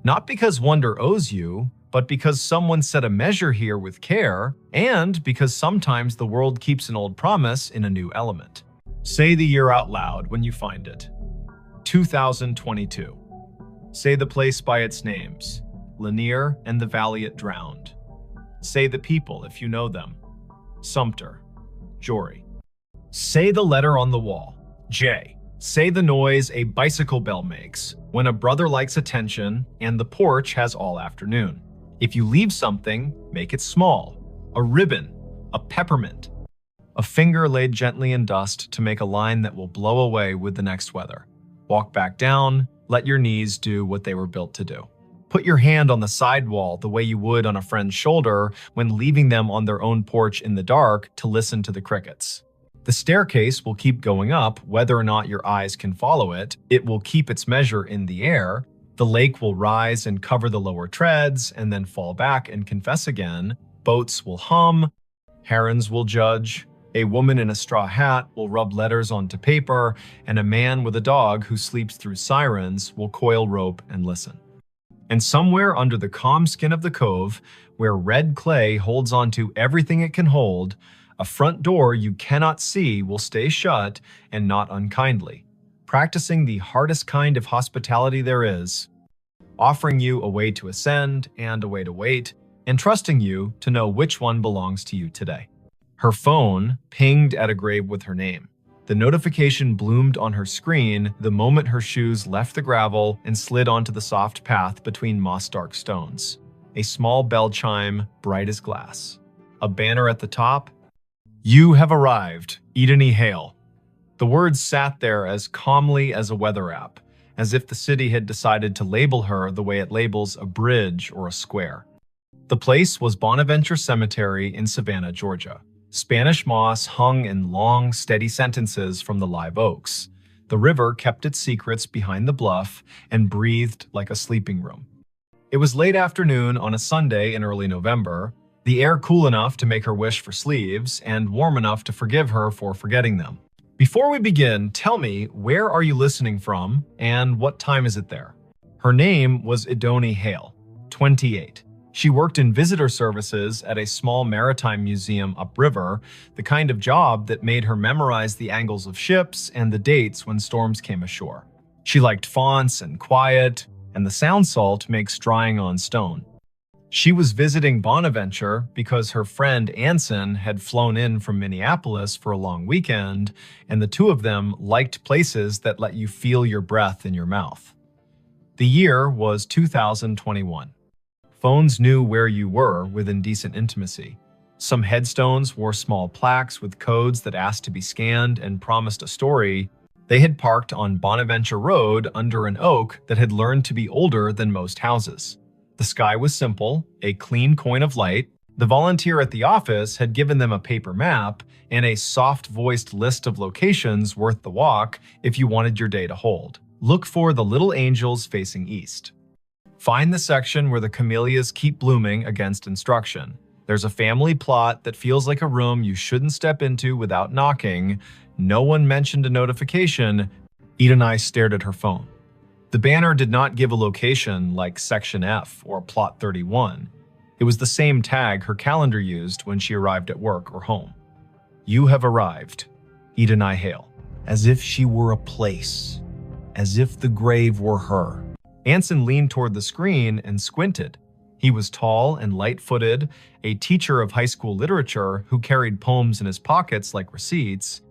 Not because wonder owes you, but because someone set a measure here with care, and because sometimes the world keeps an old promise in a new element. Say the year out loud when you find it. 2022. Say the place by its names, Lanier and the valley it drowned. Say the people if you know them, Sumter, Jory. Say the letter on the wall, J. Say the noise a bicycle bell makes when a brother likes attention and the porch has all afternoon. If you leave something, make it small, a ribbon, a peppermint. A finger laid gently in dust to make a line that will blow away with the next weather. Walk back down, let your knees do what they were built to do. Put your hand on the sidewall the way you would on a friend's shoulder when leaving them on their own porch in the dark to listen to the crickets. The staircase will keep going up whether or not your eyes can follow it. It will keep its measure in the air. The lake will rise and cover the lower treads and then fall back and confess again. Boats will hum. Herons will judge. A woman in a straw hat will rub letters onto paper, and a man with a dog who sleeps through sirens will coil rope and listen. And somewhere under the calm skin of the cove, where red clay holds onto everything it can hold, a front door you cannot see will stay shut and not unkindly, practicing the hardest kind of hospitality there is, offering you a way to ascend and a way to wait, and trusting you to know which one belongs to you today. Her phone pinged at a grave with her name. The notification bloomed on her screen the moment her shoes left the gravel and slid onto the soft path between moss-dark stones. A small bell chime, bright as glass. A banner at the top. You have arrived, Eden E. Hale. The words sat there as calmly as a weather app, as if the city had decided to label her the way it labels a bridge or a square. The place was Bonaventure Cemetery in Savannah, Georgia. Spanish moss hung in long, steady sentences from the live oaks. The river kept its secrets behind the bluff and breathed like a sleeping room. It was late afternoon on a Sunday in early November, the air cool enough to make her wish for sleeves and warm enough to forgive her for forgetting them. Before we begin, tell me, where are you listening from and what time is it there? Her name was Idoni Hale, 28. She worked in visitor services at a small maritime museum upriver, the kind of job that made her memorize the angles of ships and the dates when storms came ashore. She liked fonts and quiet, and the sound salt makes drying on stone. She was visiting Bonaventure because her friend Anson had flown in from Minneapolis for a long weekend, and the two of them liked places that let you feel your breath in your mouth. The year was 2021. Phones knew where you were within decent intimacy. Some headstones wore small plaques with codes that asked to be scanned and promised a story. They had parked on Bonaventure Road under an oak that had learned to be older than most houses. The sky was simple, a clean coin of light. The volunteer at the office had given them a paper map and a soft-voiced list of locations worth the walk if you wanted your day to hold. Look for the little angels facing east. Find the section where the camellias keep blooming against instruction. There's a family plot that feels like a room you shouldn't step into without knocking. No one mentioned a notification. Idoni stared at her phone. The banner did not give a location like Section F or Plot 31. It was the same tag her calendar used when she arrived at work or home. You have arrived, Idoni Hale. As if she were a place. As if the grave were her. Anson leaned toward the screen and squinted. He was tall and light-footed, a teacher of high school literature who carried poems in his pockets like receipts.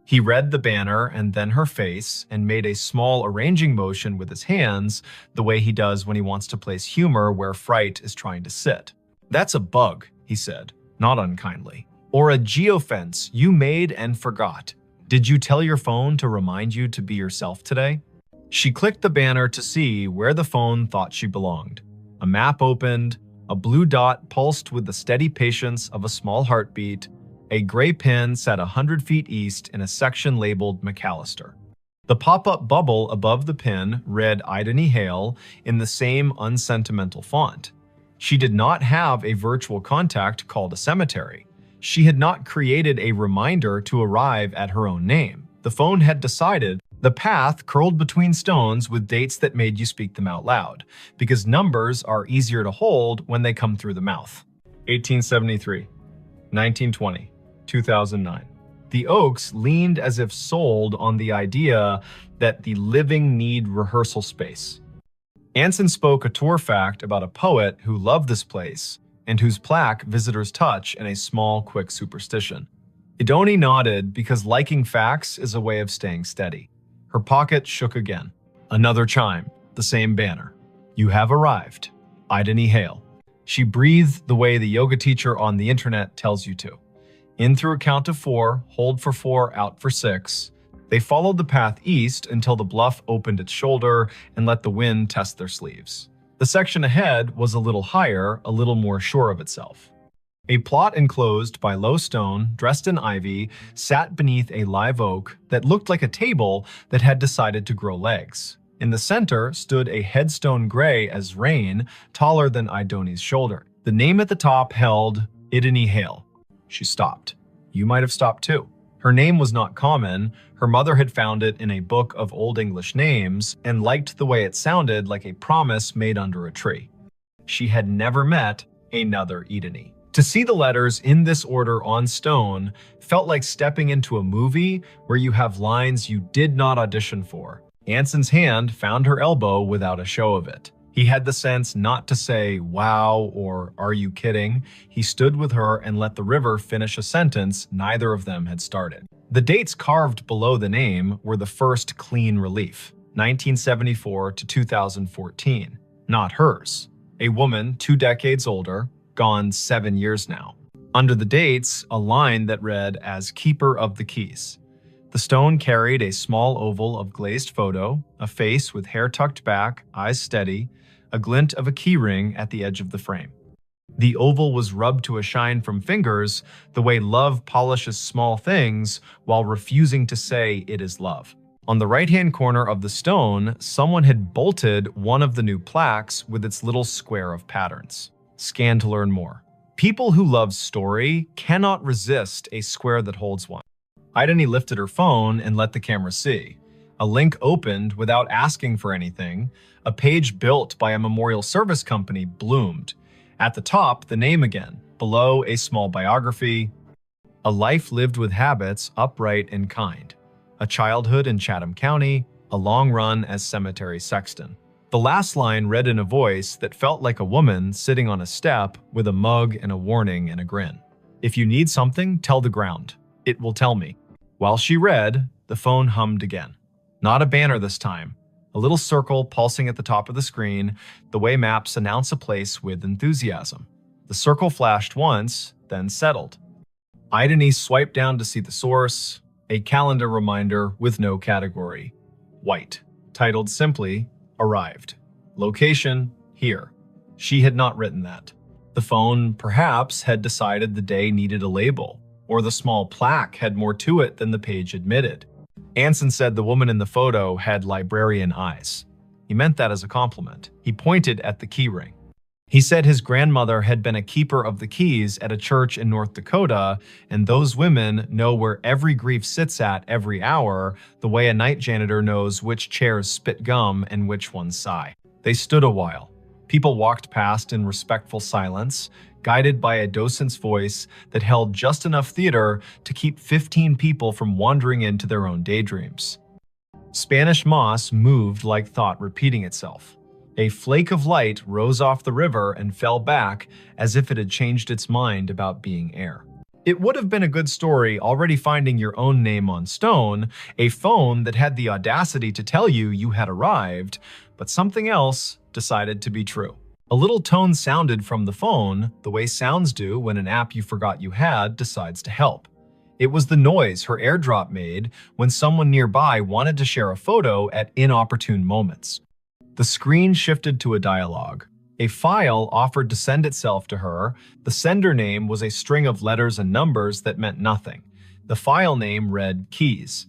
He read the banner and then her face and made a small arranging motion with his hands, the way he does when he wants to place humor where fright is trying to sit. That's a bug, he said, not unkindly. Or a geofence you made and forgot. Did you tell your phone to remind you to be yourself today? She clicked the banner to see where the phone thought she belonged. A map opened, a blue dot pulsed with the steady patience of a small heartbeat. A gray pin sat 100 feet east in a section labeled McAllister. The pop-up bubble above the pin read Ideni Hale in the same unsentimental font. She did not have a virtual contact called a cemetery. She had not created a reminder to arrive at her own name. The phone had decided the path curled between stones with dates that made you speak them out loud, because numbers are easier to hold when they come through the mouth. 1873, 1920, 2009. The Oaks leaned as if sold on the idea that the living need rehearsal space. Anson spoke a tour fact about a poet who loved this place and whose plaque visitors touch in a small, quick superstition. Idoni nodded because liking facts is a way of staying steady. Her pocket shook again. Another chime, the same banner. You have arrived. Ideni Hale. She breathed the way the yoga teacher on the internet tells you to. In through a count of 4, hold for 4, out for 6. They followed the path east until the bluff opened its shoulder and let the wind test their sleeves. The section ahead was a little higher, a little more sure of itself. A plot enclosed by low stone, dressed in ivy, sat beneath a live oak that looked like a table that had decided to grow legs. In the center stood a headstone gray as rain, taller than Idoni's shoulder. The name at the top held Ideni Hale. She stopped. You might have stopped too. Her name was not common. Her mother had found it in a book of Old English names and liked the way it sounded like a promise made under a tree. She had never met another Ideni. To see the letters in this order on stone felt like stepping into a movie where you have lines you did not audition for. Anson's hand found her elbow without a show of it. He had the sense not to say, wow, or are you kidding? He stood with her and let the river finish a sentence neither of them had started. The dates carved below the name were the first clean relief, 1974 to 2014, not hers. A woman 2 decades older, gone 7 years now. Under the dates, a line that read as Keeper of the Keys. The stone carried a small oval of glazed photo, a face with hair tucked back, eyes steady, a glint of a keyring at the edge of the frame. The oval was rubbed to a shine from fingers, the way love polishes small things while refusing to say it is love. On the right-hand corner of the stone, someone had bolted one of the new plaques with its little square of patterns. Scan to learn more. People who love story cannot resist a square that holds one. Ideni lifted her phone and let the camera see. A link opened without asking for anything. A page built by a memorial service company bloomed. At the top, the name again. Below, a small biography. A life lived with habits, upright and kind. A childhood in Chatham County. A long run as cemetery sexton. The last line read in a voice that felt like a woman sitting on a step with a mug and a warning and a grin. If you need something, tell the ground. It will tell me. While she read, the phone hummed again. Not a banner this time. A little circle pulsing at the top of the screen, the way maps announce a place with enthusiasm. The circle flashed once, then settled. Ideni swiped down to see the source, a calendar reminder with no category. White, titled simply, Arrived. Location, here. She had not written that. The phone, perhaps, had decided the day needed a label, or the small plaque had more to it than the page admitted. Anson said the woman in the photo had librarian eyes. He meant that as a compliment. He pointed at the keyring. He said his grandmother had been a keeper of the keys at a church in North Dakota, and those women know where every grief sits at every hour, the way a night janitor knows which chairs spit gum and which ones sigh. They stood a while. People walked past in respectful silence, guided by a docent's voice that held just enough theater to keep 15 people from wandering into their own daydreams. Spanish moss moved like thought repeating itself. A flake of light rose off the river and fell back as if it had changed its mind about being air. It would have been a good story already finding your own name on stone, a phone that had the audacity to tell you you had arrived, but something else decided to be true. A little tone sounded from the phone, the way sounds do when an app you forgot you had decides to help. It was the noise her AirDrop made when someone nearby wanted to share a photo at inopportune moments. The screen shifted to a dialogue. A file offered to send itself to her. The sender name was a string of letters and numbers that meant nothing. The file name read Keys.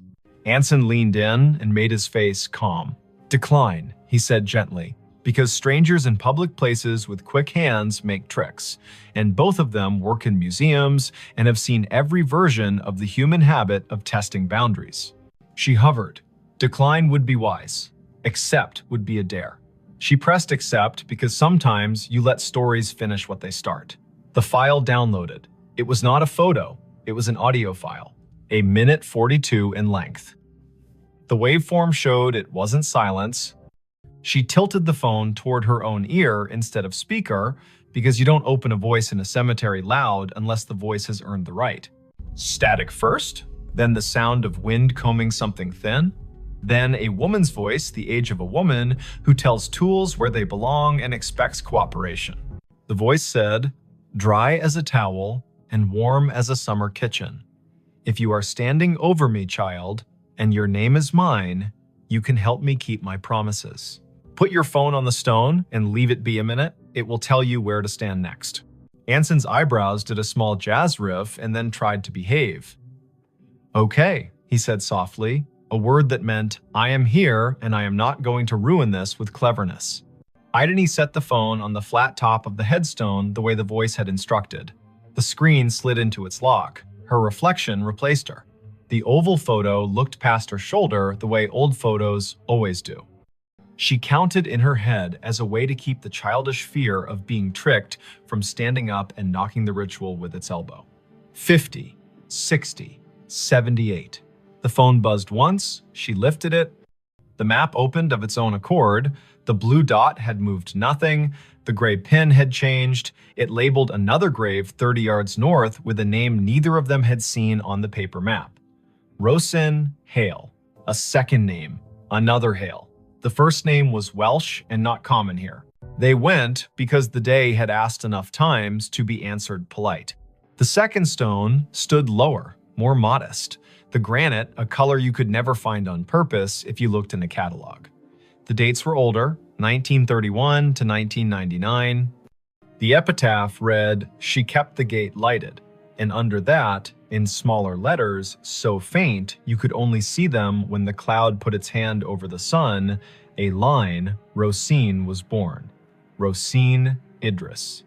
Anson leaned in and made his face calm. "Decline," he said gently, "because strangers in public places with quick hands make tricks, and both of them work in museums and have seen every version of the human habit of testing boundaries." She hovered. Decline would be wise. Accept would be a dare. She pressed accept because sometimes you let stories finish what they start. The file downloaded. It was not a photo, it was an audio file, a minute 42 in length. The waveform showed it wasn't silence. She tilted the phone toward her own ear instead of speaker because you don't open a voice in a cemetery loud unless the voice has earned the right. Static first, then the sound of wind combing something thin, then a woman's voice, the age of a woman, who tells tools where they belong and expects cooperation. The voice said, "Dry as a towel and warm as a summer kitchen. If you are standing over me, child, and your name is mine, you can help me keep my promises. Put your phone on the stone and leave it be a minute. It will tell you where to stand next." Anson's eyebrows did a small jazz riff and then tried to behave. "Okay," he said softly, a word that meant, "I am here and I am not going to ruin this with cleverness." Idony set the phone on the flat top of the headstone the way the voice had instructed. The screen slid into its lock. Her reflection replaced her. The oval photo looked past her shoulder the way old photos always do. She counted in her head as a way to keep the childish fear of being tricked from standing up and knocking the ritual with its elbow. 50, 60, 78. The phone buzzed once, she lifted it. The map opened of its own accord. The blue dot had moved nothing. The gray pin had changed. It labeled another grave 30 yards north with a name neither of them had seen on the paper map. Rosin Hale. A second name. Another Hale. The first name was Welsh and not common here. They went because the day had asked enough times to be answered polite. The second stone stood lower, more modest. The granite, a color you could never find on purpose if you looked in a catalog. The dates were older, 1931 to 1999. The epitaph read, "She kept the gate lighted," and under that, in smaller letters, so faint you could only see them when the cloud put its hand over the sun, a line, Rosine was born. Rosine Idris.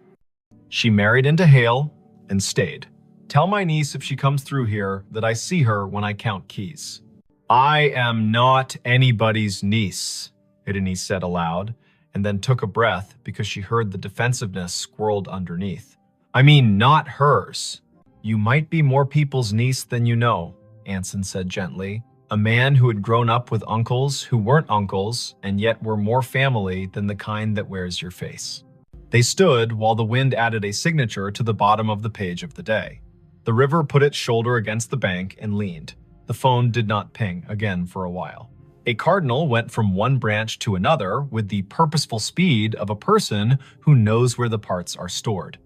She married into Hale and stayed. Tell my niece if she comes through here that I see her when I count keys. I am not anybody's niece, Idini said aloud, and then took a breath because she heard the defensiveness squirreled underneath. I mean, not hers. You might be more people's niece than you know, Anson said gently, a man who had grown up with uncles who weren't uncles and yet were more family than the kind that wears your face. They stood while the wind added a signature to the bottom of the page of the day. The river put its shoulder against the bank and leaned. The phone did not ping again for a while. A cardinal went from one branch to another with the purposeful speed of a person who knows where the parts are stored.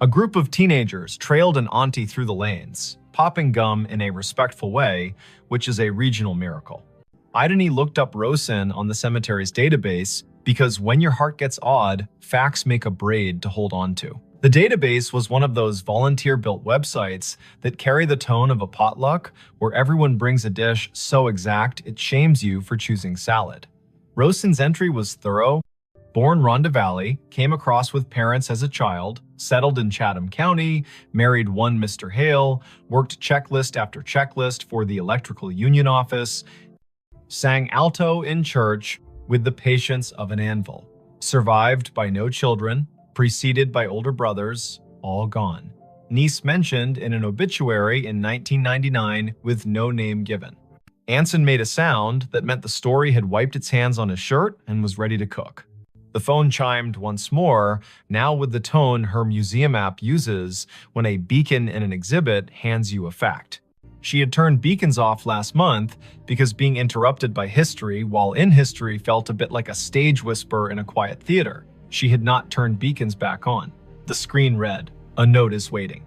A group of teenagers trailed an auntie through the lanes, popping gum in a respectful way, which is a regional miracle. Idony looked up Rosin on the cemetery's database because when your heart gets odd, facts make a braid to hold on to. The database was one of those volunteer-built websites that carry the tone of a potluck where everyone brings a dish so exact it shames you for choosing salad. Rosin's entry was thorough. Born Rhonda Valley, came across with parents as a child, settled in Chatham County, married one Mr. Hale, worked checklist after checklist for the electrical union office, sang alto in church with the patience of an anvil, survived by no children, preceded by older brothers, all gone. Niece mentioned in an obituary in 1999 with no name given. Anson made a sound that meant the story had wiped its hands on his shirt and was ready to cook. The phone chimed once more, now with the tone her museum app uses when a beacon in an exhibit hands you a fact. She had turned beacons off last month because being interrupted by history while in history felt a bit like a stage whisper in a quiet theater. She had not turned beacons back on. The screen read, "A note is waiting."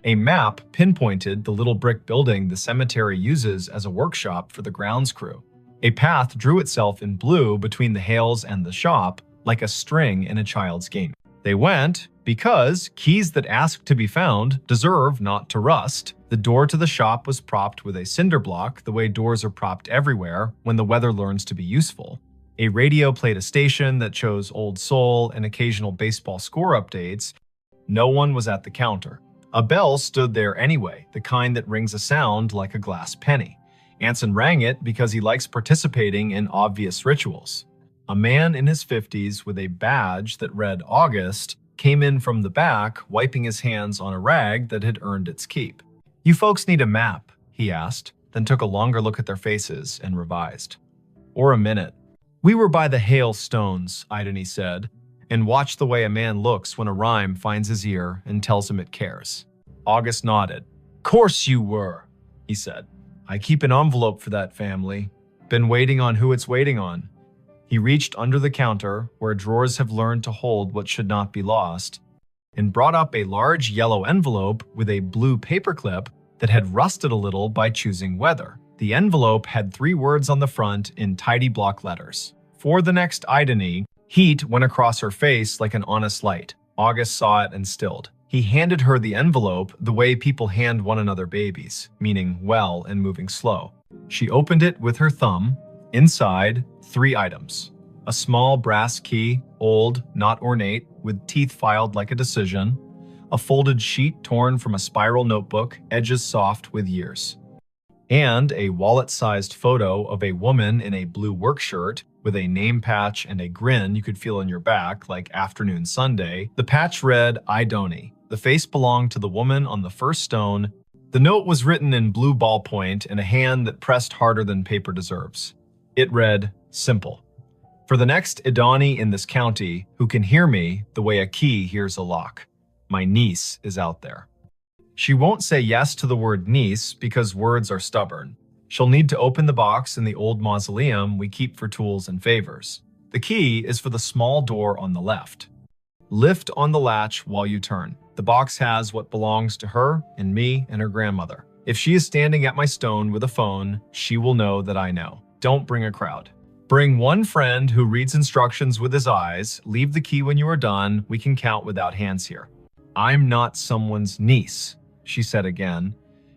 A map pinpointed the little brick building the cemetery uses as a workshop for the grounds crew. A path drew itself in blue between the Hales and the shop, like a string in a child's game. They went, Because keys that ask to be found deserve not to rust, the door to the shop was propped with a cinder block the way doors are propped everywhere when the weather learns to be useful. A radio played a station that chose old soul and occasional baseball score updates. No one was at the counter. A bell stood there anyway, the kind that rings a sound like a glass penny. Anson rang it because he likes participating in obvious rituals. A man in his 50s with a badge that read August came in from the back, wiping his hands on a rag that had earned its keep. "You folks need a map?" he asked, then took a longer look at their faces and revised. "Or a minute." "We were by the hailstones," Idony said, and watched the way a man looks when a rhyme finds his ear and tells him it cares. August nodded. "Course you were," he said. "I keep an envelope for that family. Been waiting on who it's waiting on." He reached under the counter, where drawers have learned to hold what should not be lost, and brought up a large yellow envelope with a blue paperclip that had rusted a little by choosing weather. The envelope had 3 words on the front in tidy block letters. For the next Idony, heat went across her face like an honest light. August saw it and stilled. He handed her the envelope the way people hand one another babies, meaning well and moving slow. She opened it with her thumb. Inside, 3 items. A small brass key, old, not ornate, with teeth filed like a decision. A folded sheet torn from a spiral notebook, edges soft with years. And a wallet-sized photo of a woman in a blue work shirt with a name patch and a grin you could feel on your back like afternoon Sunday. The patch read, "Idony." The face belonged to the woman on the first stone. The note was written in blue ballpoint in a hand that pressed harder than paper deserves. It read, "Simple. For the next Idony in this county who can hear me the way a key hears a lock. My niece is out there." She won't say yes to the word niece because words are stubborn. She'll need to open the box in the old mausoleum we keep for tools and favors. The key is for the small door on the left. Lift on the latch while you turn. The box has what belongs to her and me and her grandmother. If she is standing at my stone with a phone, she will know that I know. Don't bring a crowd. Bring one friend who reads instructions with his eyes. Leave the key when you are done. We can count without hands here. "I'm not someone's niece," she said again,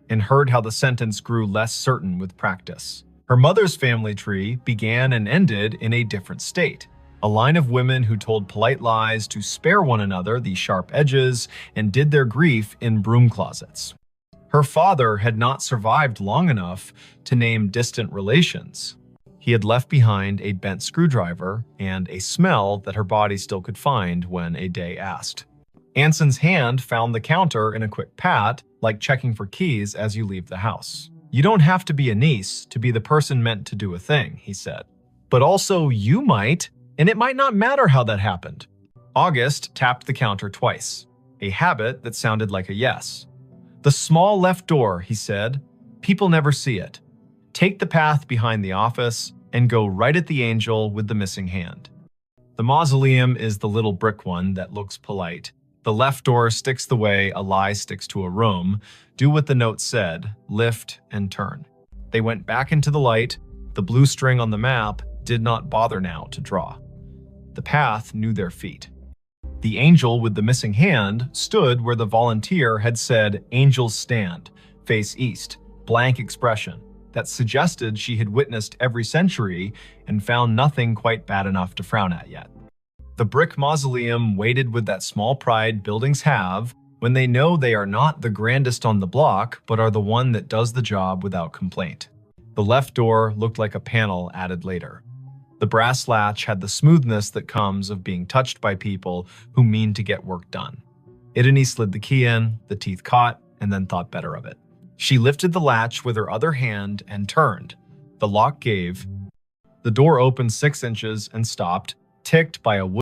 and heard how the sentence grew less certain with practice. Her mother's family tree began and ended in a different state. A line of women who told polite lies to spare one another the sharp edges and did their grief in broom closets. Her father had not survived long enough to name distant relations. He had left behind a bent screwdriver and a smell that her body still could find when a day asked. Anson's hand found the counter in a quick pat, like checking for keys as you leave the house. "You don't have to be a niece to be the person meant to do a thing," he said. "But also you might, and it might not matter how that happened." August tapped the counter twice, a habit that sounded like a yes. "The small left door," he said. "People never see it. Take the path behind the office and go right at the angel with the missing hand. The mausoleum is the little brick one that looks polite. The left door sticks the way a lie sticks to a room. Do what the note said, lift and turn." They went back into the light. The blue string on the map did not bother now to draw. The path knew their feet. The angel with the missing hand stood where the volunteer had said, "Angels stand, face east," blank expression that suggested she had witnessed every century and found nothing quite bad enough to frown at yet. The brick mausoleum waited with that small pride buildings have when they know they are not the grandest on the block, but are the one that does the job without complaint. The left door looked like a panel added later. The brass latch had the smoothness that comes of being touched by people who mean to get work done. Idony slid the key in, the teeth caught, and then thought better of it. She lifted the latch with her other hand and turned. The lock gave. The door opened 6 inches and stopped, ticked by a